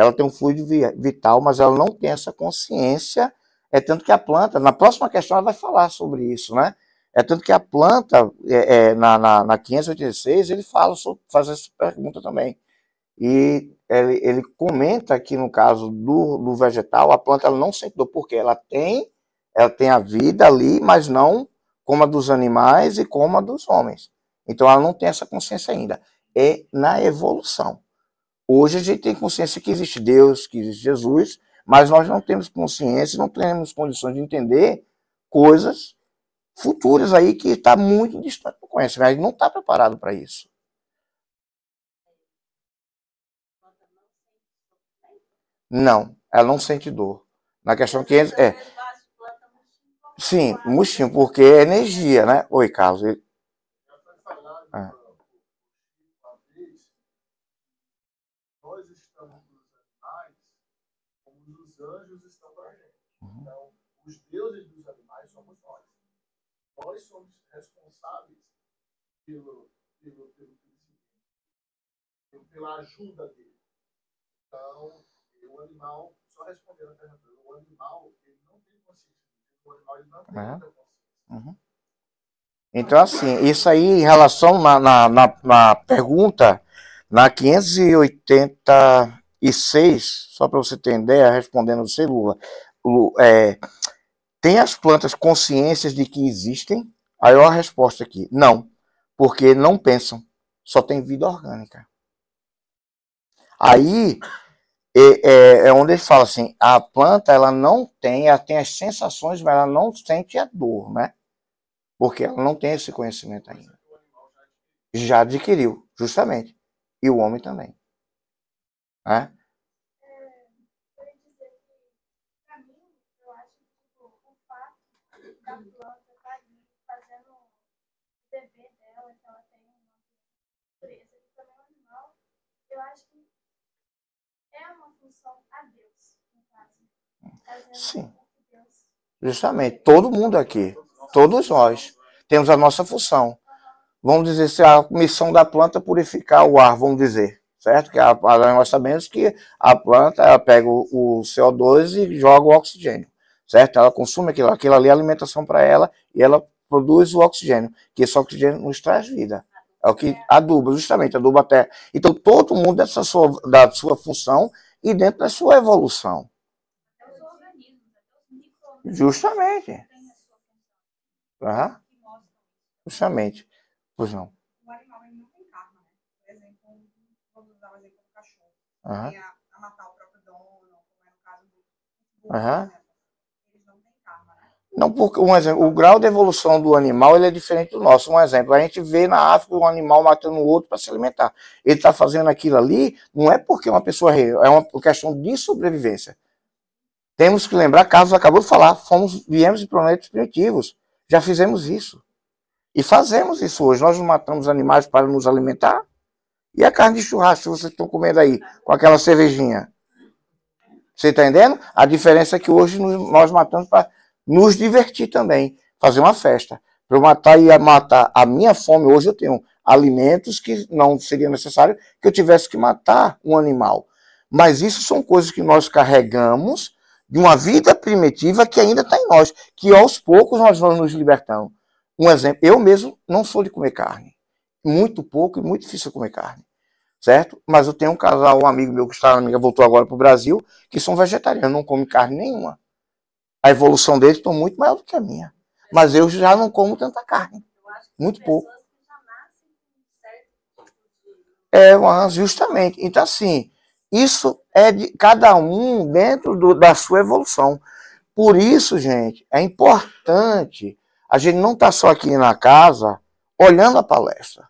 Ela tem um fluido vital, mas ela não tem essa consciência. É tanto que a planta, na próxima questão ela vai falar sobre isso, né? É tanto que a planta, na 586, ele fala sobre, faz essa pergunta também. E ele comenta que no caso do vegetal, a planta ela não sente dor, porque ela tem a vida ali, mas não como a dos animais e como a dos homens. Então ela não tem essa consciência ainda. É na evolução. Hoje a gente tem consciência que existe Deus, que existe Jesus, mas nós não temos consciência, não temos condições de entender coisas futuras aí que está muito distante do conhecimento. A gente não está preparado para isso. Não, ela não sente dor. Na questão que sim, murchinho, porque é energia, né? Oi, Carlos. Nós estamos nos animais como os anjos estão para a gente. Então, os deuses dos animais somos nós. Nós somos responsáveis pela ajuda dele. Então, o animal, só respondendo a pergunta, o animal ele não tem consciência. O animal ele não tem muita consciência. Então, assim, isso aí em relação na pergunta, na 586, só para você ter ideia, respondendo você, Lula, tem as plantas consciências de que existem? Aí ó a resposta aqui, não, porque não pensam, só tem vida orgânica. Aí é onde ele fala assim, a planta ela tem as sensações, mas ela não sente a dor, né? Porque ela não tem esse conhecimento ainda. Já adquiriu, justamente. E o homem também. Né? Sim. Justamente. Todo mundo aqui, todos nós, temos a nossa função. Vamos dizer, se a missão da planta é purificar o ar, vamos dizer. Certo? Que nós sabemos que a planta ela pega o CO2 e joga o oxigênio. Certo? Ela consome aquilo ali é alimentação para ela e ela produz o oxigênio, que esse oxigênio nos traz vida. É o que aduba, justamente, aduba a terra. Então, todo mundo da sua função e dentro da sua evolução. Justamente. Uhum. Justamente. Pois não. O animal ele não tem karma, né? Por exemplo, vamos usar o exemplo do cachorro. Uhum. Tem a matar o próprio dono, como é no caso do uhum. Eles não têm karma, né? Não, porque, um exemplo, o grau de evolução do animal ele é diferente do nosso. Um exemplo, a gente vê na África um animal matando o outro para se alimentar. Ele está fazendo aquilo ali, não é porque uma pessoa é uma questão de sobrevivência. Temos que lembrar, Carlos acabou de falar, viemos de planetas primitivos. Já fizemos isso. E fazemos isso hoje. Nós não matamos animais para nos alimentar. E a carne de churrasco que vocês estão comendo aí, com aquela cervejinha? Você está entendendo? A diferença é que hoje nós matamos para nos divertir também, fazer uma festa. Para eu matar a minha fome, hoje eu tenho alimentos que não seria necessário que eu tivesse que matar um animal. Mas isso são coisas que nós carregamos de uma vida primitiva que ainda está em nós, que aos poucos nós vamos nos libertando. Um exemplo, eu mesmo não sou de comer carne. Muito pouco e muito difícil comer carne. Certo? Mas eu tenho um casal, um amigo meu que voltou agora para o Brasil, que são vegetarianos, não comem carne nenhuma. A evolução deles está muito maior do que a minha. Mas eu já não como tanta carne. Muito pouco. Justamente. Então, assim, isso é de cada um dentro da sua evolução. Por isso, gente, é importante a gente não estar só aqui na casa olhando a palestra.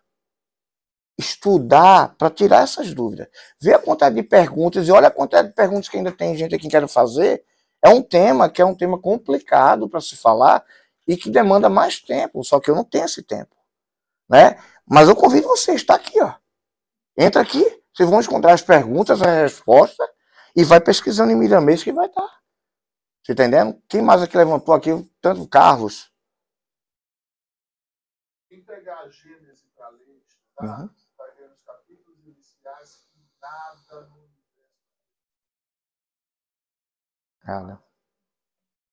Estudar para tirar essas dúvidas. Ver a quantidade de perguntas e olha a quantidade de perguntas que ainda tem gente aqui que quer fazer. É um tema complicado para se falar e que demanda mais tempo, só que eu não tenho esse tempo. Né? Mas eu convido você a estar aqui. Ó. Entra aqui, vocês vão encontrar as perguntas, as respostas e vai pesquisando em Miramês que vai estar. Você está entendendo? Quem mais aqui levantou aqui? Tanto Carlos. Quem pegar a Gênesis para ler, tá? Vai ver nos capítulos iniciais que nada no universo Cara,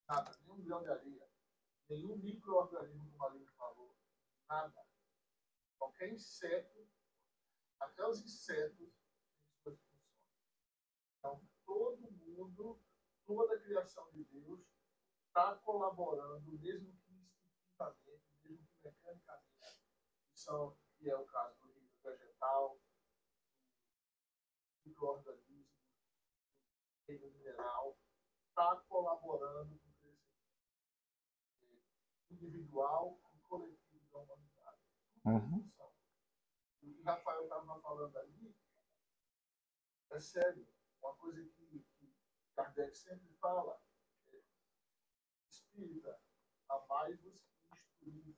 Nada, nenhum grão de areia, nenhum micro-organismo, como a Aline falou, nada. Qualquer inseto, até os insetos, têm suas funções. Então, todo mundo, toda a criação de Deus está colaborando, mesmo que instintivamente, mesmo que mecanicamente, que é o caso do reino vegetal, do micro-organismo, do reino mineral, está colaborando com o crescimento individual e coletivo da humanidade. uhum. O que o Rafael estava falando ali é sério. Uma coisa que Kardec sempre fala é: espírita, amai-vos e instruí-vos.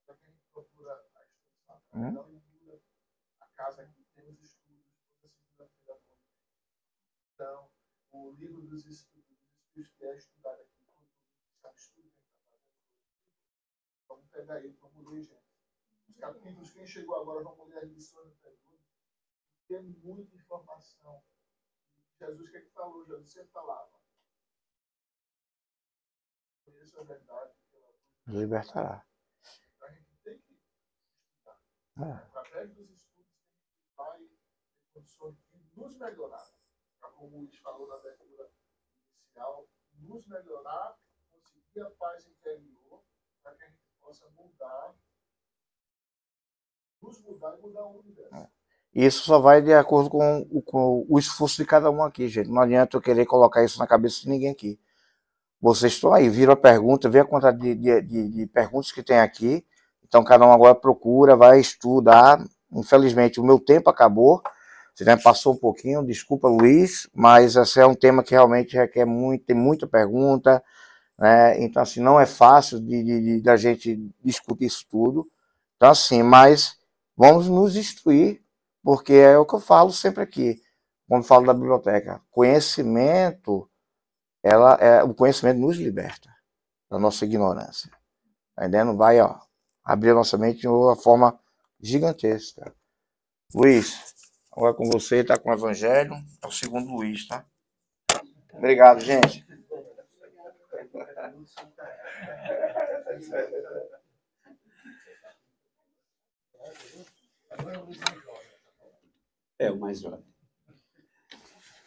Para quem procura a instrução, a leitura, a casa que tem os estudos, toda segunda-feira à noite. Então, o livro dos espíritos que é estudado aqui, sabe, estudo que a gente está fazendo. Vamos pegar ele, vamos ler, gente. Os capítulos, quem chegou agora, vamos ler as lições anteriores. Tem muita informação. Jesus, o que é que falou? Jesus sempre falava: conheça a verdade, que ela Libertará. a gente tem que estudar. É. Através dos estudos, a gente vai ter condições de nos melhorar. Como o Luiz falou na abertura inicial, nos melhorar, conseguir a paz interior, para que a gente possa mudar, nos mudar e mudar o universo. Isso só vai de acordo com o esforço de cada um aqui, gente. Não adianta eu querer colocar isso na cabeça de ninguém aqui. Vocês estão aí, viram a pergunta, vê a quantidade de perguntas que tem aqui. Então, cada um agora procura, vai estudar. Infelizmente, o meu tempo acabou. Você já passou um pouquinho, desculpa, Luiz, mas esse é um tema que realmente requer muito, tem muita pergunta, né? Então, assim, não é fácil da gente discutir isso tudo. Então, assim, mas vamos nos instruir, porque é o que eu falo sempre aqui, quando falo da biblioteca. Conhecimento, o conhecimento nos liberta da nossa ignorância. Tá entendendo? Vai, ó, abrir a nossa mente de uma forma gigantesca. Luiz, agora com você, tá com o Evangelho, é o segundo Luiz, tá? Obrigado, gente. É o mais jovem.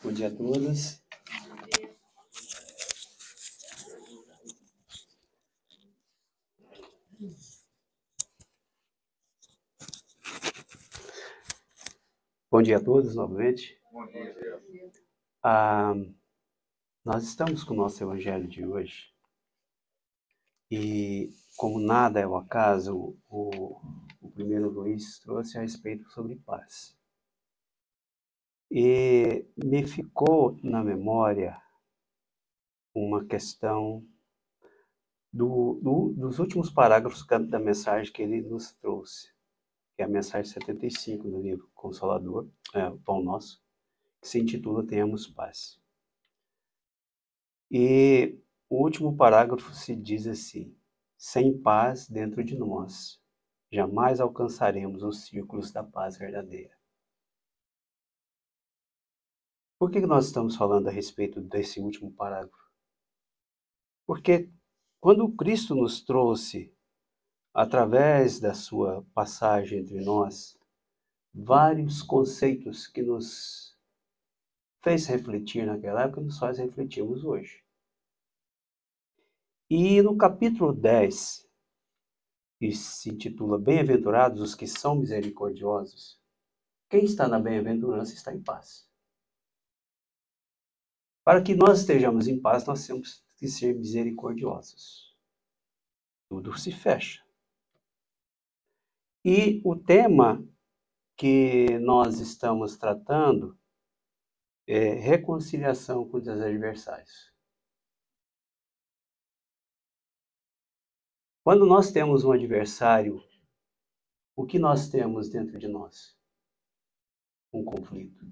Bom dia a todas. Bom dia a todos, novamente. Bom dia. Nós estamos com o nosso evangelho de hoje. E, como nada é o acaso, o primeiro Luiz trouxe a respeito sobre paz. E me ficou na memória uma questão dos últimos parágrafos da mensagem que ele nos trouxe, que é a mensagem 75 do livro Consolador, o Pão Nosso, que se intitula Tenhamos Paz. E o último parágrafo se diz assim: sem paz dentro de nós, jamais alcançaremos os círculos da paz verdadeira. Por que nós estamos falando a respeito desse último parágrafo? Porque quando Cristo nos trouxe, através da sua passagem entre nós, vários conceitos que nos fez refletir naquela época, nos faz refletirmos hoje. E no capítulo 10, que se intitula Bem-aventurados os que são misericordiosos, quem está na bem-aventurança está em paz. Para que nós estejamos em paz, nós temos que ser misericordiosos. Tudo se fecha. E o tema que nós estamos tratando é reconciliação com os adversários. Quando nós temos um adversário, o que nós temos dentro de nós? Um conflito.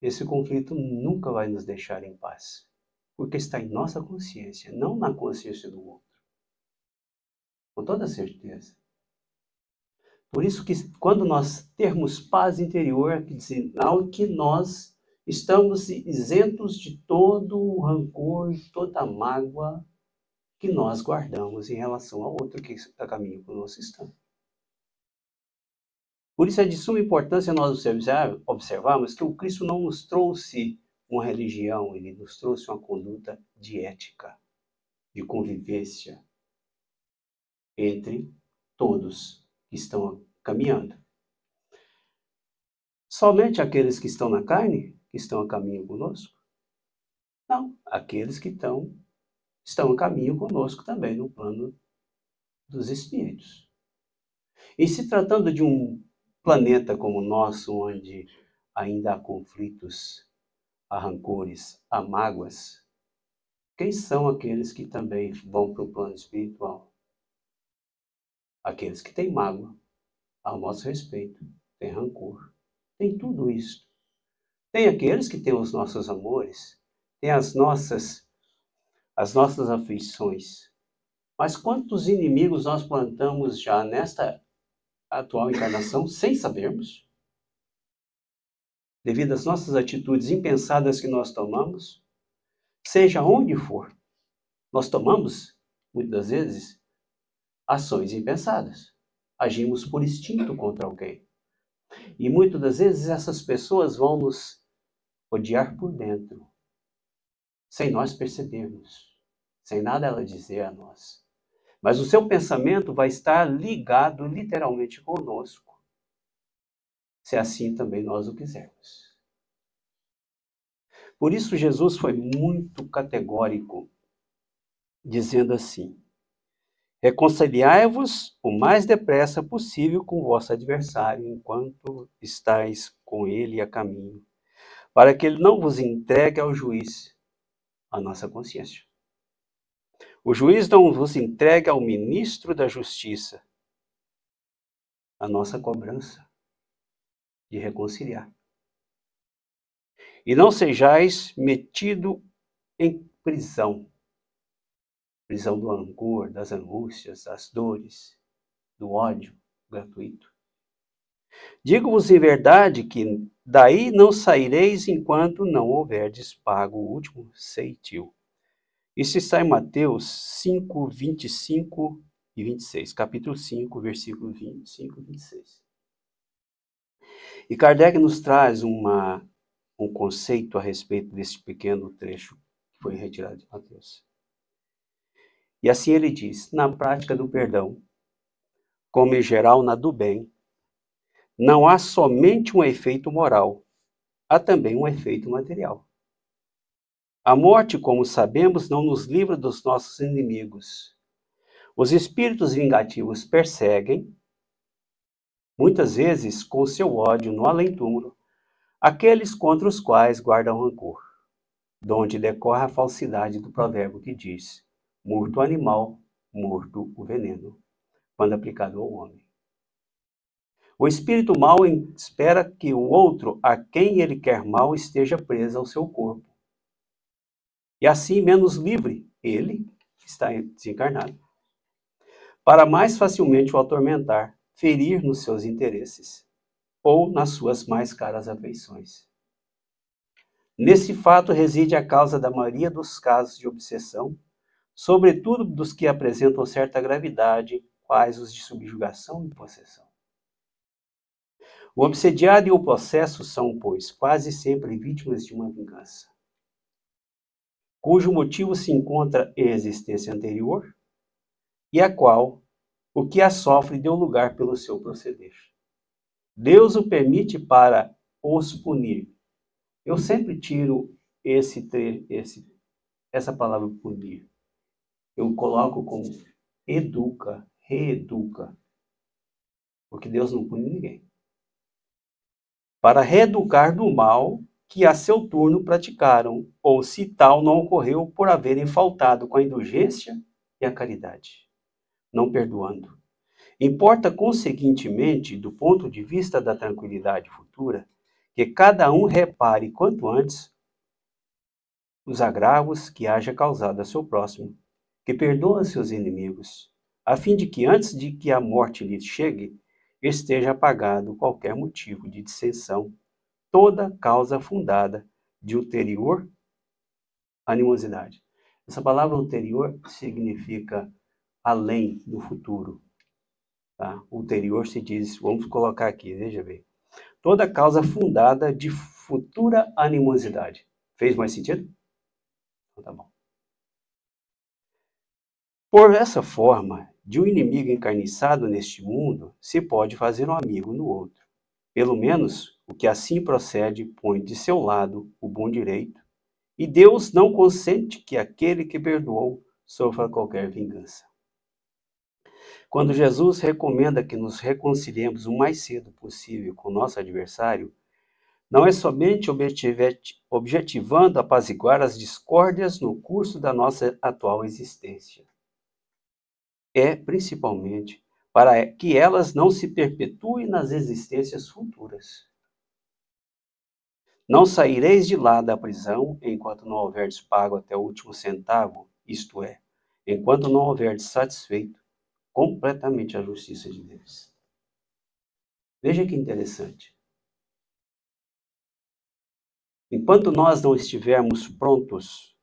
Esse conflito nunca vai nos deixar em paz, porque está em nossa consciência, não na consciência do outro. Com toda certeza. Por isso que quando nós termos paz interior, é sinal que nós estamos isentos de todo o rancor e toda a mágoa que nós guardamos em relação ao outro que está a caminho conosco está. Por isso é de suma importância nós observarmos que o Cristo não nos trouxe uma religião, ele nos trouxe uma conduta de ética, de convivência entre todos que estão caminhando. Somente aqueles que estão na carne, que estão a caminho conosco? Não, aqueles que estão a caminho conosco também no plano dos espíritos. E se tratando de um planeta como o nosso, onde ainda há conflitos, há rancores, há mágoas, quem são aqueles que também vão para o plano espiritual? Aqueles que têm mágoa, ao nosso respeito, têm rancor, tem tudo isso. Tem aqueles que têm os nossos amores, tem as nossas aflições. Mas quantos inimigos nós plantamos já nesta atual encarnação sem sabermos? Devido às nossas atitudes impensadas que nós tomamos, seja onde for, nós tomamos, muitas vezes, ações impensadas. Agimos por instinto contra alguém. E muitas das vezes essas pessoas vão nos odiar por dentro, sem nós percebermos, sem nada ela dizer a nós. Mas o seu pensamento vai estar ligado literalmente conosco, se assim também nós o quisermos. Por isso Jesus foi muito categórico, dizendo assim: reconciliai-vos o mais depressa possível com o vosso adversário, enquanto estáis com ele a caminho, para que ele não vos entregue ao juiz, a nossa consciência. O juiz não vos entregue ao ministro da justiça, a nossa cobrança de reconciliar. E não sejais metido em prisão do rancor, das angústias, das dores, do ódio gratuito. Digo-vos em verdade que daí não saireis enquanto não houverdes pago o último ceitil. Isso está em Mateus 5, 25 e 26, capítulo 5, versículo 25 e 26. E Kardec nos traz um conceito a respeito desse pequeno trecho que foi retirado de Mateus. E assim ele diz: na prática do perdão, como em geral na do bem, não há somente um efeito moral, há também um efeito material. A morte, como sabemos, não nos livra dos nossos inimigos. Os espíritos vingativos perseguem, muitas vezes com seu ódio no além-túmulo, aqueles contra os quais guardam rancor, donde decorre a falsidade do provérbio que diz: morto o animal, morto o veneno, quando aplicado ao homem. O espírito mau espera que o outro a quem ele quer mal esteja preso ao seu corpo. E assim menos livre, ele está desencarnado, para mais facilmente o atormentar, ferir nos seus interesses ou nas suas mais caras afeições. Nesse fato reside a causa da maioria dos casos de obsessão, sobretudo dos que apresentam certa gravidade, quais os de subjugação e possessão. O obsediado e o possesso são, pois, quase sempre vítimas de uma vingança, cujo motivo se encontra em existência anterior e a qual o que a sofre deu lugar pelo seu proceder. Deus o permite para os punir. Eu sempre tiro essa palavra punir. Eu coloco como educa, reeduca, porque Deus não pune ninguém. Para reeducar do mal que a seu turno praticaram, ou se tal não ocorreu por haverem faltado com a indulgência e a caridade, não perdoando. Importa, conseguintemente, do ponto de vista da tranquilidade futura, que cada um repare quanto antes os agravos que haja causado a seu próximo, que perdoa seus inimigos, a fim de que, antes de que a morte lhe chegue, esteja apagado qualquer motivo de dissensão, toda causa fundada de ulterior animosidade. Essa palavra ulterior significa além, no futuro. Tá? Ulterior se diz, vamos colocar aqui, veja bem. Toda causa fundada de futura animosidade. Fez mais sentido? Então tá bom. Por essa forma, de um inimigo encarniçado neste mundo, se pode fazer um amigo no outro. Pelo menos, o que assim procede põe de seu lado o bom direito, e Deus não consente que aquele que perdoou sofra qualquer vingança. Quando Jesus recomenda que nos reconciliemos o mais cedo possível com nosso adversário, não é somente objetivando apaziguar as discórdias no curso da nossa atual existência. É principalmente para que elas não se perpetuem nas existências futuras. Não saireis de lá da prisão enquanto não houverdes pago até o último centavo, isto é, enquanto não houverdes satisfeito completamente a justiça de Deus. Veja que interessante. Enquanto nós não estivermos prontos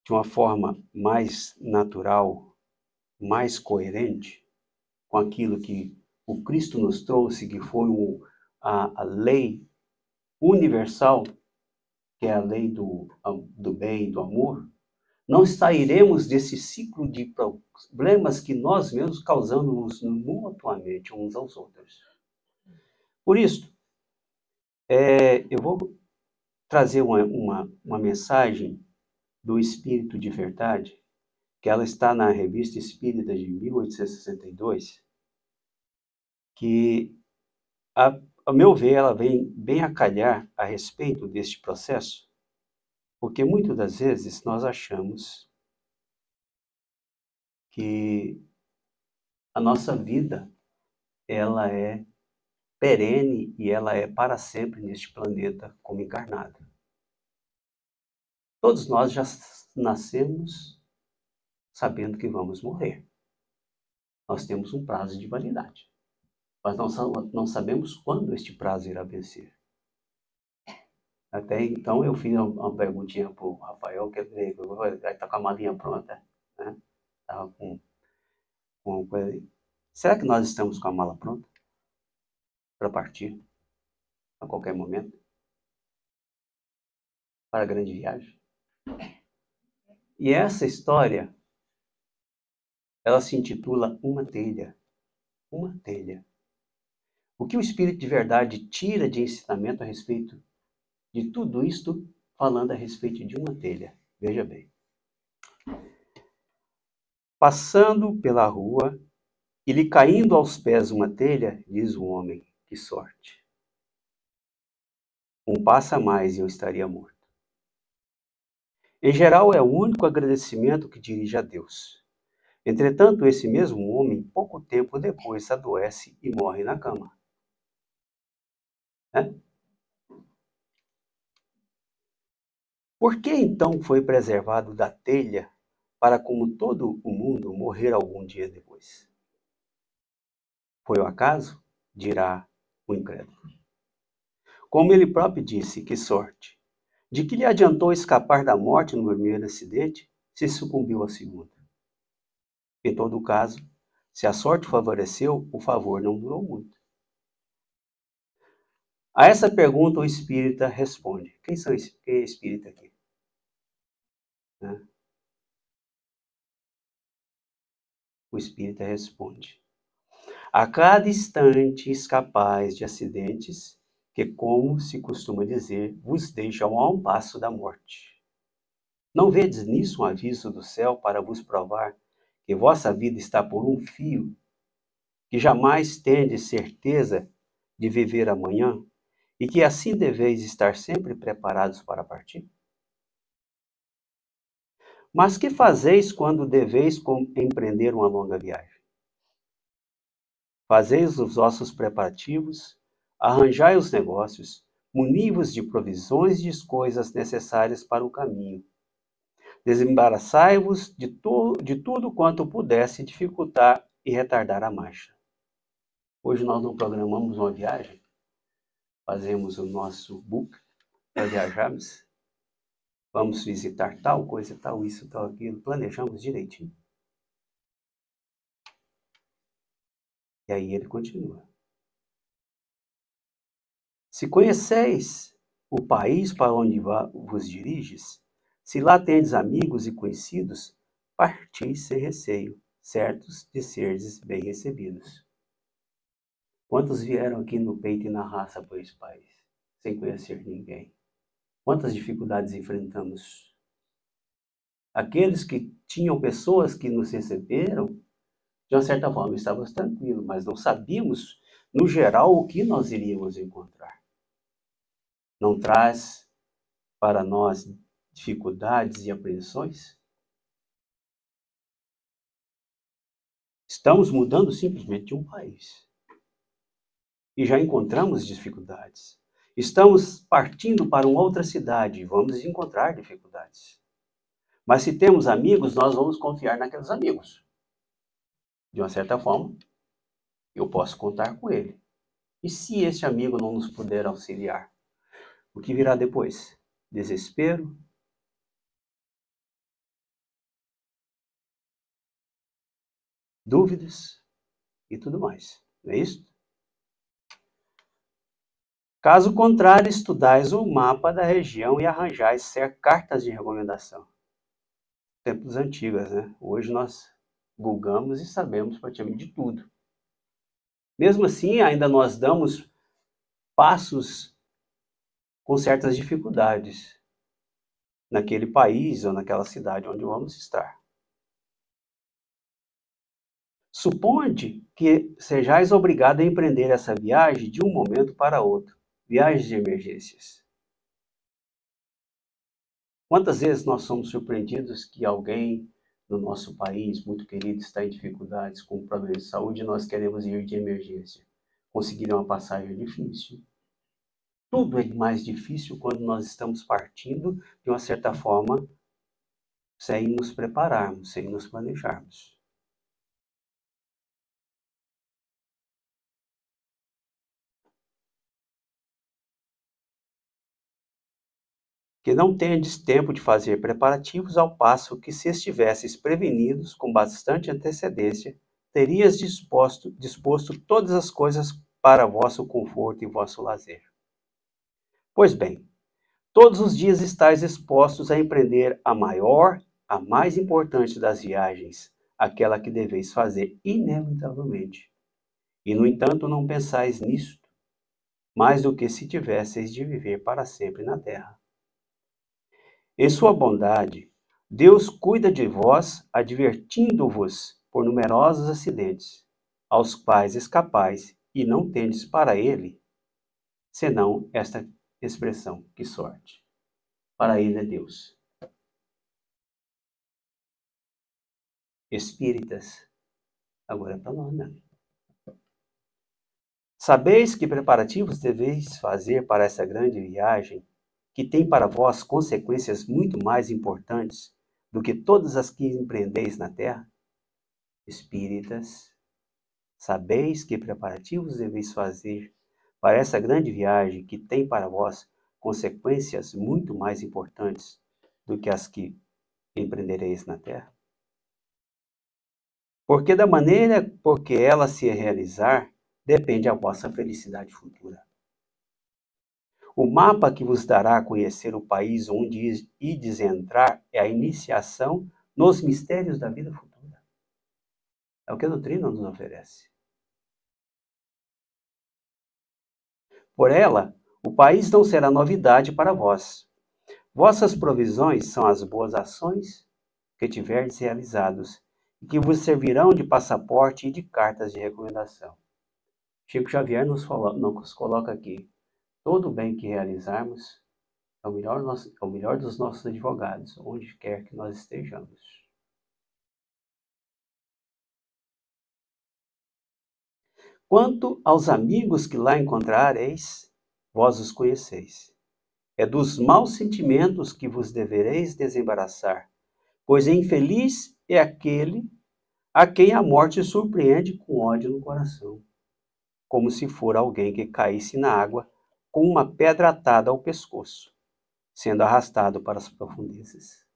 de uma forma mais natural, mais coerente com aquilo que o Cristo nos trouxe, que foi a lei universal, que é a lei do bem e do amor, não sairemos desse ciclo de problemas que nós mesmos causamos mutuamente uns aos outros. Por isso, eu vou trazer uma mensagem do Espírito de Verdade, que ela está na Revista Espírita de 1862, que, a meu ver, ela vem bem a calhar a respeito deste processo, porque muitas das vezes nós achamos que a nossa vida, ela é perene e ela é para sempre neste planeta como encarnado. Todos nós já nascemos sabendo que vamos morrer. Nós temos um prazo de validade, mas não sabemos quando este prazo irá vencer. Até então eu fiz uma perguntinha para o Rafael, que ele está com a malinha pronta, né? Estava com coisa. Será que nós estamos com a mala pronta para partir a qualquer momento para a grande viagem? E essa história, ela se intitula Uma Telha. Uma telha. O que o Espírito de Verdade tira de ensinamento a respeito de tudo isto, falando a respeito de uma telha. Veja bem. Passando pela rua e lhe caindo aos pés uma telha, diz o homem, que sorte. Um passo a mais e eu estaria morto. Em geral, é o único agradecimento que dirige a Deus. Entretanto, esse mesmo homem, pouco tempo depois, adoece e morre na cama. Por que então foi preservado da telha para, como todo o mundo, morrer algum dia depois? Foi o acaso? Dirá o incrédulo. Como ele próprio disse, que sorte! De que lhe adiantou escapar da morte no primeiro acidente, se sucumbiu ao segundo? Em todo caso, se a sorte favoreceu, o favor não durou muito. A essa pergunta o espírita responde. Quem é espírita aqui? O espírita responde. A cada instante escapais de acidentes que, como se costuma dizer, vos deixam a um passo da morte. Não vedes nisso um aviso do céu para vos provar que vossa vida está por um fio, que jamais tendes certeza de viver amanhã e que assim deveis estar sempre preparados para partir? Mas que fazeis quando deveis empreender uma longa viagem? Fazeis os vossos preparativos, arranjai os negócios, muni-vos de provisões e de coisas necessárias para o caminho. Desembaraçai-vos de tudo quanto pudesse dificultar e retardar a marcha. Hoje nós não programamos uma viagem, fazemos o nosso book, para viajarmos? Vamos visitar tal coisa, tal isso, tal aquilo. Planejamos direitinho. E aí ele continua. Se conheceis o país para onde vos diriges, se lá tendes amigos e conhecidos, partis sem receio, certos de seres bem recebidos. Quantos vieram aqui no peito e na raça por esse país, sem conhecer ninguém? Quantas dificuldades enfrentamos? Aqueles que tinham pessoas que nos receberam, de uma certa forma estávamos tranquilos, mas não sabíamos, no geral, o que nós iríamos encontrar. Não traz para nós dificuldades e apreensões? Estamos mudando simplesmente de um país. E já encontramos dificuldades. Estamos partindo para uma outra cidade e vamos encontrar dificuldades. Mas se temos amigos, nós vamos confiar naqueles amigos. De uma certa forma, eu posso contar com ele. E se esse amigo não nos puder auxiliar? O que virá depois? Desespero? Dúvidas? E tudo mais. Não é isso? Caso contrário, estudais o mapa da região e arranjais cartas de recomendação. Tempos antigos, né? Hoje nós googamos e sabemos praticamente de tudo. Mesmo assim, ainda nós damos passos com certas dificuldades naquele país ou naquela cidade onde vamos estar. Suponde que sejais obrigado a empreender essa viagem de um momento para outro. Viagens de emergências. Quantas vezes nós somos surpreendidos que alguém no nosso país, muito querido, está em dificuldades com problemas de saúde e nós queremos ir de emergência? Conseguir uma passagem é difícil. Tudo é mais difícil quando nós estamos partindo, de uma certa forma, sem nos prepararmos, sem nos planejarmos. Que não tendes tempo de fazer preparativos, ao passo que, se estivesseis prevenidos com bastante antecedência, terias disposto todas as coisas para vosso conforto e vosso lazer. Pois bem, todos os dias estáis expostos a empreender a maior, a mais importante das viagens, aquela que deveis fazer inevitavelmente. E, no entanto, não pensais nisto, mais do que se tivesseis de viver para sempre na terra. Em sua bondade, Deus cuida de vós, advertindo-vos por numerosos acidentes, aos quais escapais, e não tendes para ele, senão esta expressão: que sorte. Para ele é Deus. Espíritas, agora é para nós, né? Sabeis que preparativos deveis fazer para essa grande viagem, que tem para vós consequências muito mais importantes do que todas as que empreendeis na terra? Espíritas, sabeis que preparativos deveis fazer para essa grande viagem, que tem para vós consequências muito mais importantes do que as que empreendereis na terra? Porque da maneira por que ela se realizar, depende a vossa felicidade futura. O mapa que vos dará a conhecer o país onde ides entrar é a iniciação nos mistérios da vida futura. É o que a doutrina nos oferece. Por ela, o país não será novidade para vós. Vossas provisões são as boas ações que tiverdes realizados e que vos servirão de passaporte e de cartas de recomendação. Chico Xavier nos coloca aqui: todo bem que realizarmos é o melhor dos nossos advogados, onde quer que nós estejamos. Quanto aos amigos que lá encontrareis, vós os conheceis. É dos maus sentimentos que vos devereis desembaraçar, pois infeliz é aquele a quem a morte surpreende com ódio no coração, como se for alguém que caísse na água com uma pedra atada ao pescoço. sendo arrastado para as profundezas.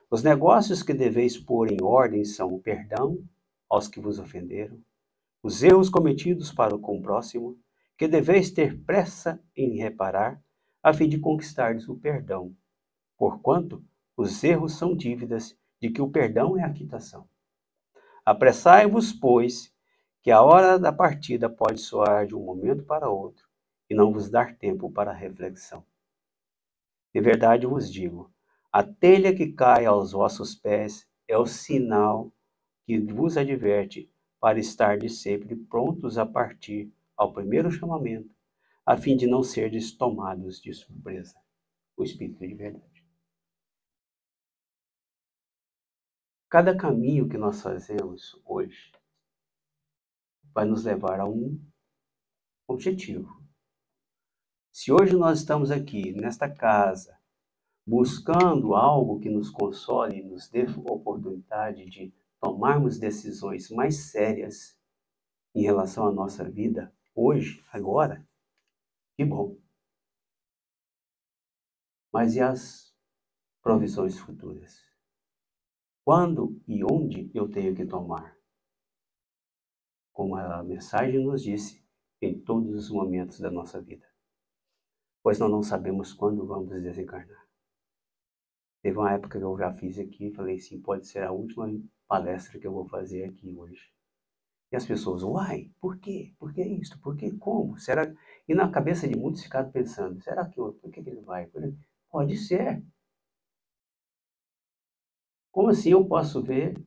Os negócios que deveis pôr em ordem são o perdão aos que vos ofenderam, os erros cometidos para com o próximo, que deveis ter pressa em reparar, a fim de conquistardes o perdão, porquanto os erros são dívidas, de que o perdão é a quitação. Apressai-vos, pois, que a hora da partida pode soar de um momento para outro, e não vos dar tempo para reflexão. De verdade vos digo, a telha que cai aos vossos pés é o sinal que vos adverte para estar de sempre prontos a partir ao primeiro chamamento, a fim de não serdes tomados de surpresa. O Espírito de verdade. Cada caminho que nós fazemos hoje vai nos levar a um objetivo. Se hoje nós estamos aqui, nesta casa, buscando algo que nos console e nos dê oportunidade de tomarmos decisões mais sérias em relação à nossa vida, hoje, agora, que bom. Mas e as provisões futuras? Quando e onde eu tenho que tomar? Como a mensagem nos disse, em todos os momentos da nossa vida. Pois nós não sabemos quando vamos desencarnar. Teve uma época que eu já fiz aqui, falei assim, pode ser a última palestra que eu vou fazer aqui hoje. E as pessoas, uai, por quê? Por que isso? Por que? Como? Será? E na cabeça de muitos ficaram pensando, será que por que ele vai? Pode ser. Como assim eu posso ver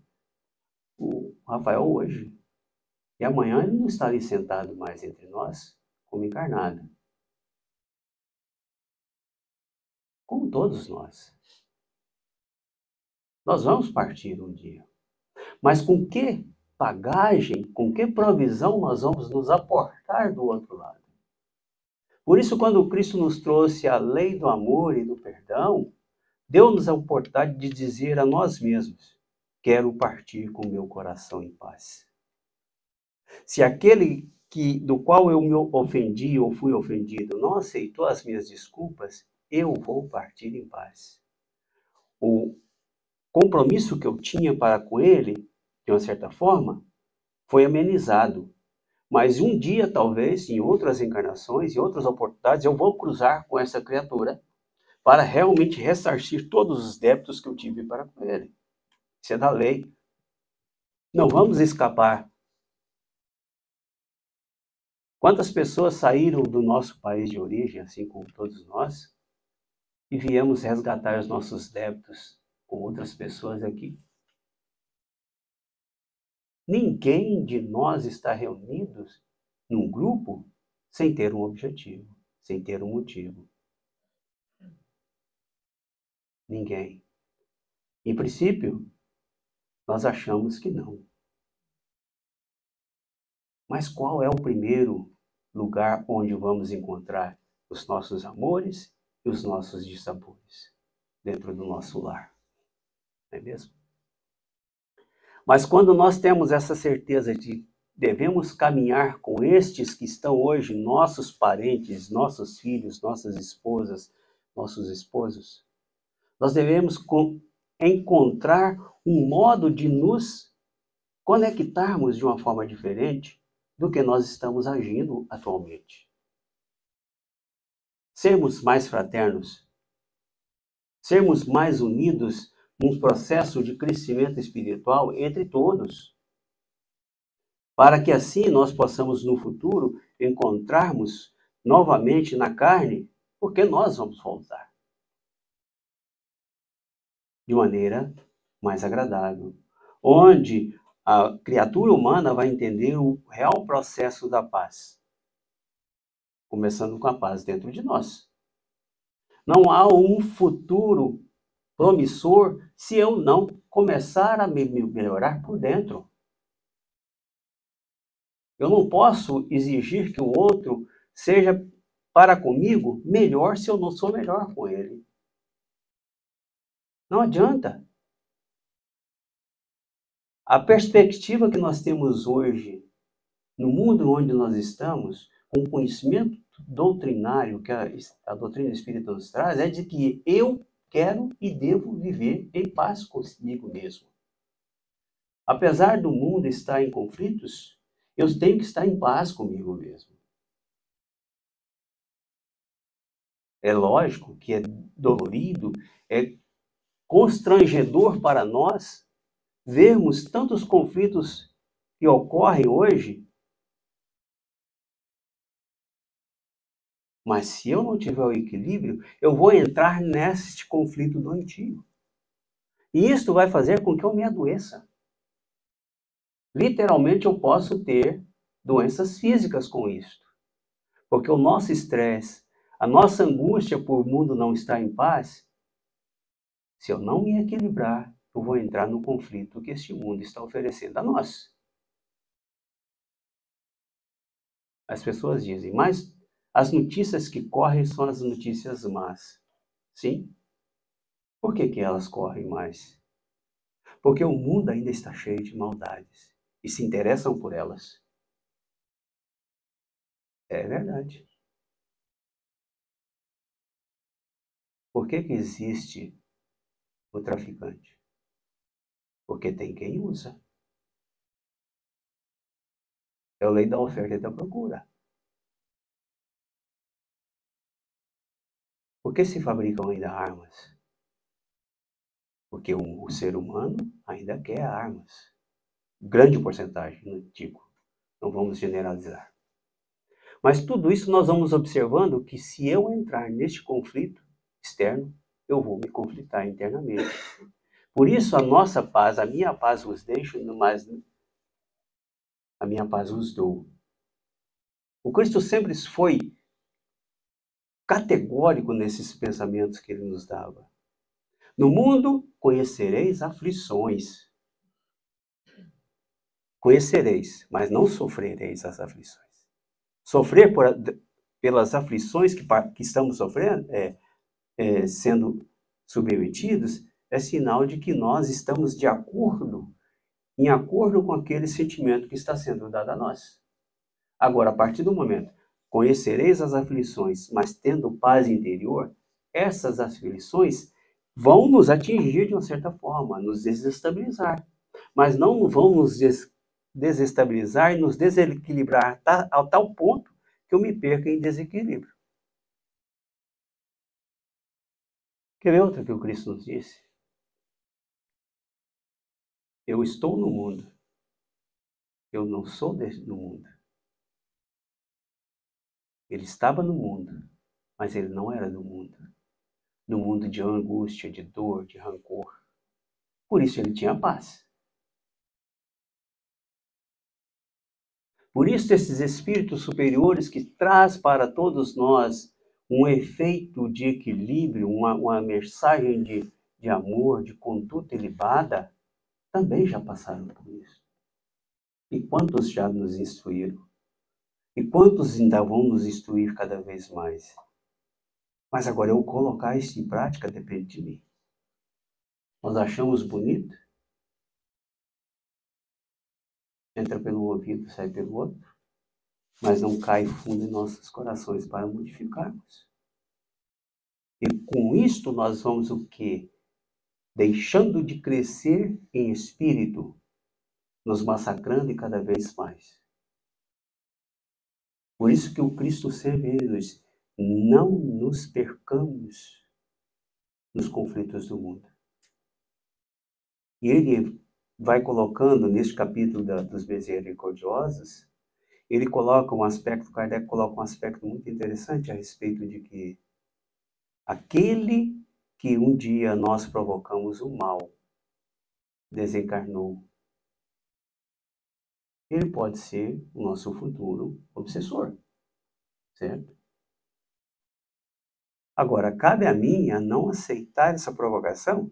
o Rafael hoje? E amanhã ele não está ali sentado mais entre nós, como encarnado. Como todos nós. Nós vamos partir um dia. Mas com que bagagem, com que provisão nós vamos nos aportar do outro lado? Por isso, quando Cristo nos trouxe a lei do amor e do perdão, deu-nos a oportunidade de dizer a nós mesmos, quero partir com meu coração em paz. Se aquele do qual eu me ofendi ou fui ofendido não aceitou as minhas desculpas, eu vou partir em paz. O compromisso que eu tinha para com ele, de uma certa forma, foi amenizado. Mas um dia, talvez, em outras encarnações, em outras oportunidades, eu vou cruzar com essa criatura para realmente ressarcir todos os débitos que eu tive para com ele. Isso é da lei. Não vamos escapar. Quantas pessoas saíram do nosso país de origem, assim como todos nós, e viemos resgatar os nossos débitos com outras pessoas aqui? Ninguém de nós está reunidos num grupo sem ter um objetivo, sem ter um motivo. Ninguém. Em princípio, nós achamos que não. Mas qual é o primeiro lugar onde vamos encontrar os nossos amores e os nossos dissabores? Dentro do nosso lar. Não é mesmo? Mas quando nós temos essa certeza de devemos caminhar com estes que estão hoje, nossos parentes, nossos filhos, nossas esposas, nossos esposos, nós devemos encontrar um modo de nos conectarmos de uma forma diferente do que nós estamos agindo atualmente. Sermos mais fraternos, sermos mais unidos num processo de crescimento espiritual entre todos, para que assim nós possamos no futuro encontrarmos novamente na carne, porque nós vamos voltar de maneira mais agradável, onde a criatura humana vai entender o real processo da paz, começando com a paz dentro de nós. Não há um futuro promissor se eu não começar a me melhorar por dentro. Eu não posso exigir que o outro seja para comigo melhor se eu não sou melhor com ele. Não adianta. A perspectiva que nós temos hoje, no mundo onde nós estamos, com o conhecimento doutrinário que a doutrina espírita nos traz é de que eu quero e devo viver em paz comigo mesmo. Apesar do mundo estar em conflitos, eu tenho que estar em paz comigo mesmo. É lógico que é dolorido, é constrangedor para nós vermos tantos conflitos que ocorrem hoje. Mas se eu não tiver o equilíbrio, eu vou entrar neste conflito doentio. E isso vai fazer com que eu me adoeça. Literalmente eu posso ter doenças físicas com isso. Porque o nosso estresse, a nossa angústia por o mundo não estar em paz, se eu não me equilibrar, eu vou entrar no conflito que este mundo está oferecendo a nós. As pessoas dizem, mas as notícias que correm são as notícias más. Sim. Por que elas correm mais? Porque o mundo ainda está cheio de maldades e se interessam por elas. É verdade. Por que existe o traficante? Porque tem quem usa. É a lei da oferta e da procura. Por que se fabricam ainda armas? Porque o ser humano ainda quer armas. Grande porcentagem, não digo. Não vamos generalizar. Mas tudo isso nós vamos observando que se eu entrar neste conflito externo, eu vou me conflitar internamente. Por isso a nossa paz, a minha paz vos deixo, mas a minha paz vos dou. O Cristo sempre foi categórico nesses pensamentos que ele nos dava. No mundo conhecereis aflições. Conhecereis, mas não sofrereis as aflições. Sofrer pelas aflições que estamos sofrendo, sendo submetidos, é sinal de que nós estamos em acordo com aquele sentimento que está sendo dado a nós. Agora, a partir do momento, conhecereis as aflições, mas tendo paz interior, essas aflições vão nos atingir de uma certa forma, nos desestabilizar. Mas não vão nos desestabilizar e nos desequilibrar a tal ponto que eu me perca em desequilíbrio. Quer ver outra que o Cristo nos disse? Eu estou no mundo. Eu não sou do mundo. Ele estava no mundo, mas ele não era do mundo. No mundo de angústia, de dor, de rancor. Por isso ele tinha paz. Por isso esses espíritos superiores que traz para todos nós um efeito de equilíbrio, uma mensagem de amor, de conduta ilibada, também já passaram por isso. E quantos já nos instruíram? E quantos ainda vão nos instruir cada vez mais? Mas agora eu colocar isso em prática depende de mim. Nós achamos bonito? Entra pelo ouvido, sai pelo outro, mas não cai fundo em nossos corações para modificarmos. E com isto nós vamos o quê? Deixando de crescer em espírito, nos massacrando e cada vez mais. Por isso que o Cristo sempre diz, não nos percamos nos conflitos do mundo. E ele vai colocando, neste capítulo dos misericordiosos, ele coloca um aspecto, Kardec coloca um aspecto muito interessante a respeito de que aquele que um dia nós provocamos o mal, desencarnou, ele pode ser o nosso futuro obsessor, certo? Agora, cabe a mim a não aceitar essa provocação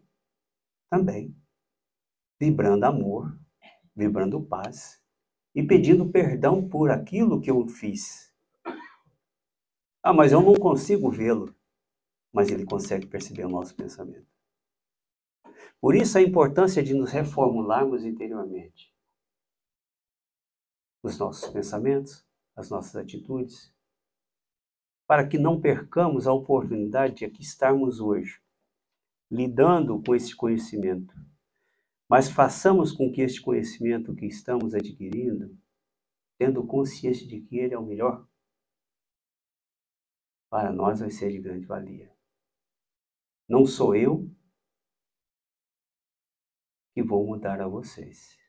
também, vibrando amor, vibrando paz e pedindo perdão por aquilo que eu fiz. Ah, mas eu não consigo vê-lo. Mas ele consegue perceber o nosso pensamento. Por isso a importância de nos reformularmos interiormente. Os nossos pensamentos, as nossas atitudes. para que não percamos a oportunidade de aqui estarmos hoje, lidando com esse conhecimento. Mas façamos com que este conhecimento que estamos adquirindo, tendo consciência de que ele é o melhor, para nós vai ser de grande valia. Não sou eu que vou mudar a vocês.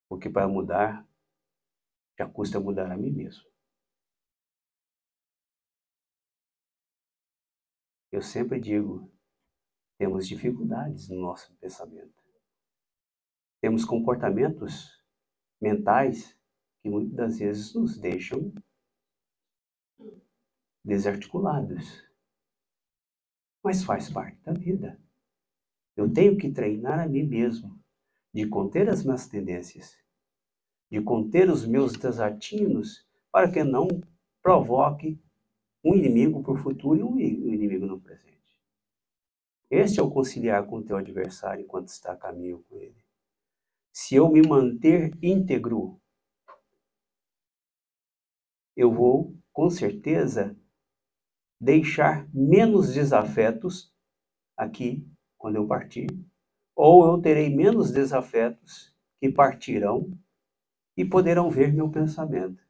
Porque para mudar, já custa mudar a mim mesmo. Eu sempre digo, temos dificuldades no nosso pensamento. Temos comportamentos mentais que muitas das vezes nos deixam desarticulados. Mas faz parte da vida. Eu tenho que treinar a mim mesmo de conter as minhas tendências, de conter os meus desatinos, para que não provoque um inimigo para o futuro e um inimigo no presente. Este é o conciliar com o teu adversário enquanto está a caminho com ele. Se eu me manter íntegro, eu vou, com certeza, deixar menos desafetos aqui, quando eu partir, ou eu terei menos desafetos que partirão e poderão ver meu pensamento.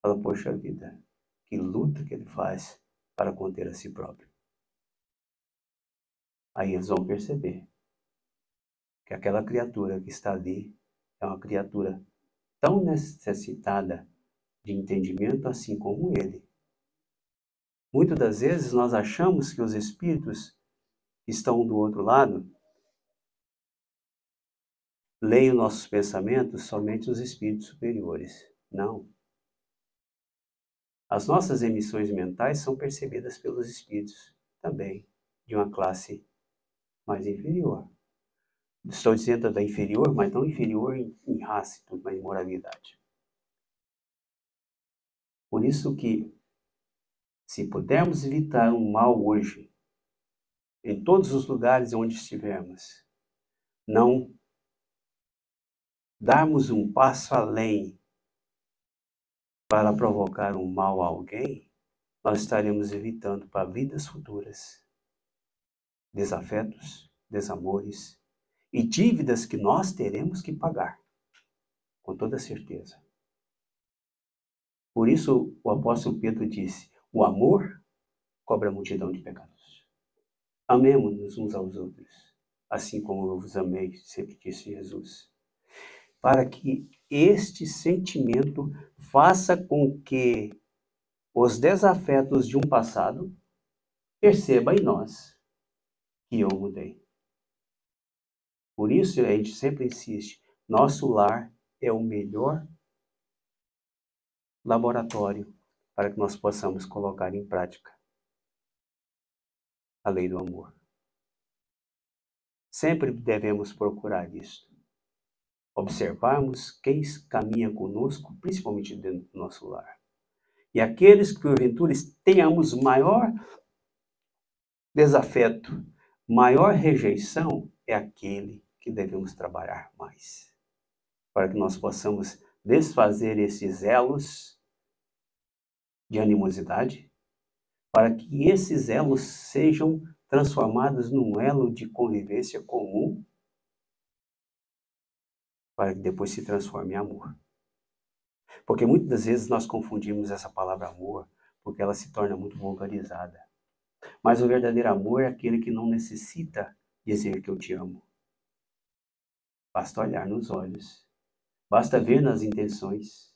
Fala, poxa vida, que luta que ele faz para conter a si próprio. Aí eles vão perceber que aquela criatura que está ali é uma criatura tão necessitada de entendimento assim como ele. Muitas das vezes nós achamos que os espíritos que estão do outro lado leem nossos pensamentos somente os espíritos superiores. Não. As nossas emissões mentais são percebidas pelos espíritos também, de uma classe mais inferior. Estou dizendo da inferior, mas não inferior em raça, mas em moralidade. Por isso que, se pudermos evitar um mal hoje, em todos os lugares onde estivermos, não darmos um passo além para provocar um mal a alguém, nós estaremos evitando para vidas futuras desafetos, desamores e dívidas que nós teremos que pagar, com toda certeza. Por isso o apóstolo Pedro disse, o amor cobre a multidão de pecados. Amemo-nos uns aos outros, assim como eu vos amei, sempre disse Jesus. Para que este sentimento faça com que os desafetos de um passado perceba em nós que eu mudei. Por isso a gente sempre insiste, nosso lar é o melhor laboratório para que nós possamos colocar em prática a lei do amor. Sempre devemos procurar isso. Observarmos quem caminha conosco, principalmente dentro do nosso lar. E aqueles que, porventura, tenhamos maior desafeto, maior rejeição, é aquele que devemos trabalhar mais. Para que nós possamos desfazer esses elos de animosidade, para que esses elos sejam transformados num elo de convivência comum, para que depois se transforme em amor. Porque muitas das vezes nós confundimos essa palavra amor, porque ela se torna muito vulgarizada. Mas o verdadeiro amor é aquele que não necessita dizer que eu te amo. Basta olhar nos olhos, basta ver nas intenções.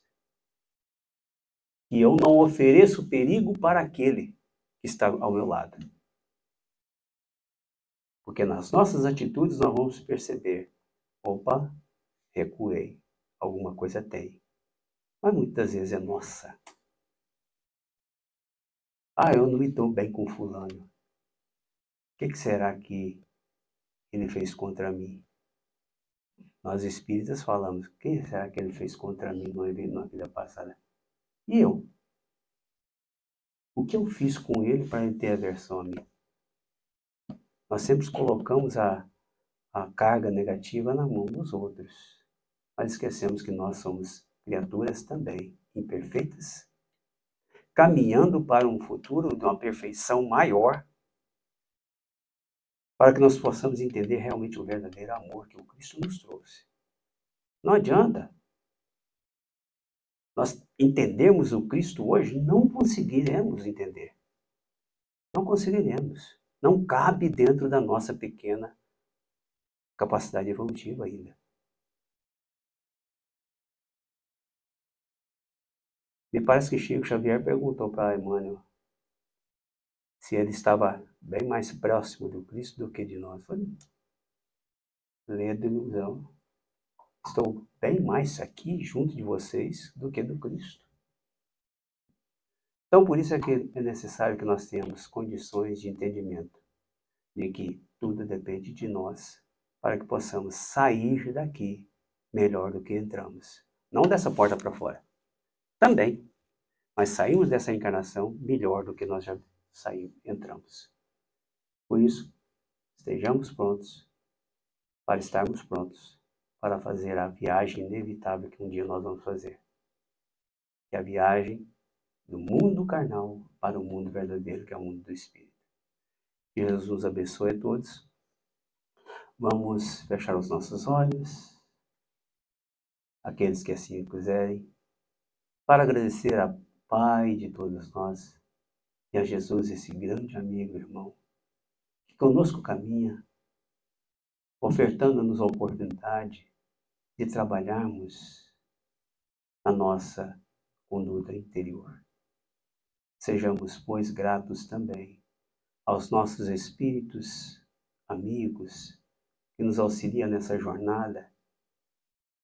E eu não ofereço perigo para aquele que está ao meu lado. Porque nas nossas atitudes nós vamos perceber, opa, recuei, alguma coisa tem. Mas muitas vezes é nossa. Ah, eu não me dou bem com fulano. O que será que ele fez contra mim? Nós espíritas falamos, o que será que ele fez contra mim na vida passada? E eu? O que eu fiz com ele para ele ter aversão a mim? Nós sempre colocamos a carga negativa na mão dos outros. Mas esquecemos que nós somos criaturas também imperfeitas caminhando para um futuro de uma perfeição maior, para que nós possamos entender realmente o verdadeiro amor que o Cristo nos trouxe. Não adianta nós entendermos o Cristo hoje, não conseguiremos entender. Não conseguiremos. Não cabe dentro da nossa pequena capacidade evolutiva ainda. Me parece que Chico Xavier perguntou para Emmanuel se ele estava bem mais próximo do Cristo do que de nós. Foi ledo ilusão. Estou bem mais aqui junto de vocês do que do Cristo. Então, por isso é que é necessário que nós tenhamos condições de entendimento de que tudo depende de nós, para que possamos sair daqui melhor do que entramos. Não dessa porta para fora. Também. Mas saímos dessa encarnação melhor do que nós já entramos. Por isso, estejamos prontos para estarmos prontos para fazer a viagem inevitável que um dia nós vamos fazer. Que é a viagem do mundo carnal para o mundo verdadeiro, que é o mundo do Espírito. Que Jesus nos abençoe a todos. Vamos fechar os nossos olhos, aqueles que assim quiserem, para agradecer a Pai de todos nós e a Jesus, esse grande amigo, irmão, que conosco caminha, ofertando-nos a oportunidade de trabalharmos na nossa conduta interior. Sejamos, pois, gratos também aos nossos espíritos amigos que nos auxiliam nessa jornada,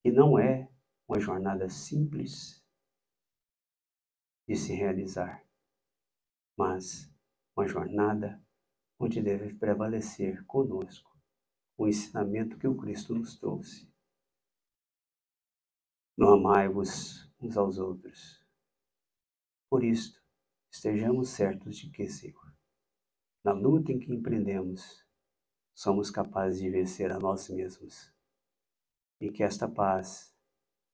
que não é uma jornada simples de se realizar, mas uma jornada onde deve prevalecer conosco o ensinamento que o Cristo nos trouxe. Não amai-vos uns aos outros. Por isto, estejamos certos de que, Senhor, na luta em que empreendemos, somos capazes de vencer a nós mesmos e que esta paz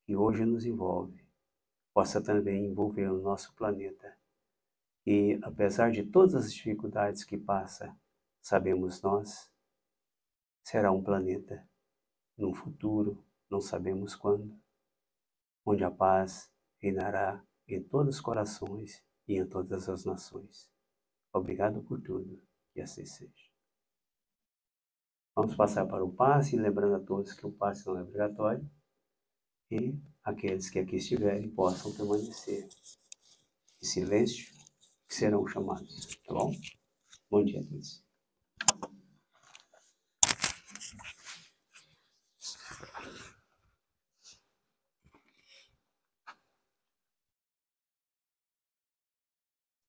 que hoje nos envolve possa também envolver o nosso planeta e, apesar de todas as dificuldades que passa, sabemos nós, será um planeta num futuro, não sabemos quando, onde a paz reinará em todos os corações e em todas as nações. Obrigado por tudo, que assim seja. Vamos passar para o passe, lembrando a todos que o passe não é obrigatório e aqueles que aqui estiverem possam permanecer em silêncio, que serão chamados, tá bom? Bom dia a todos.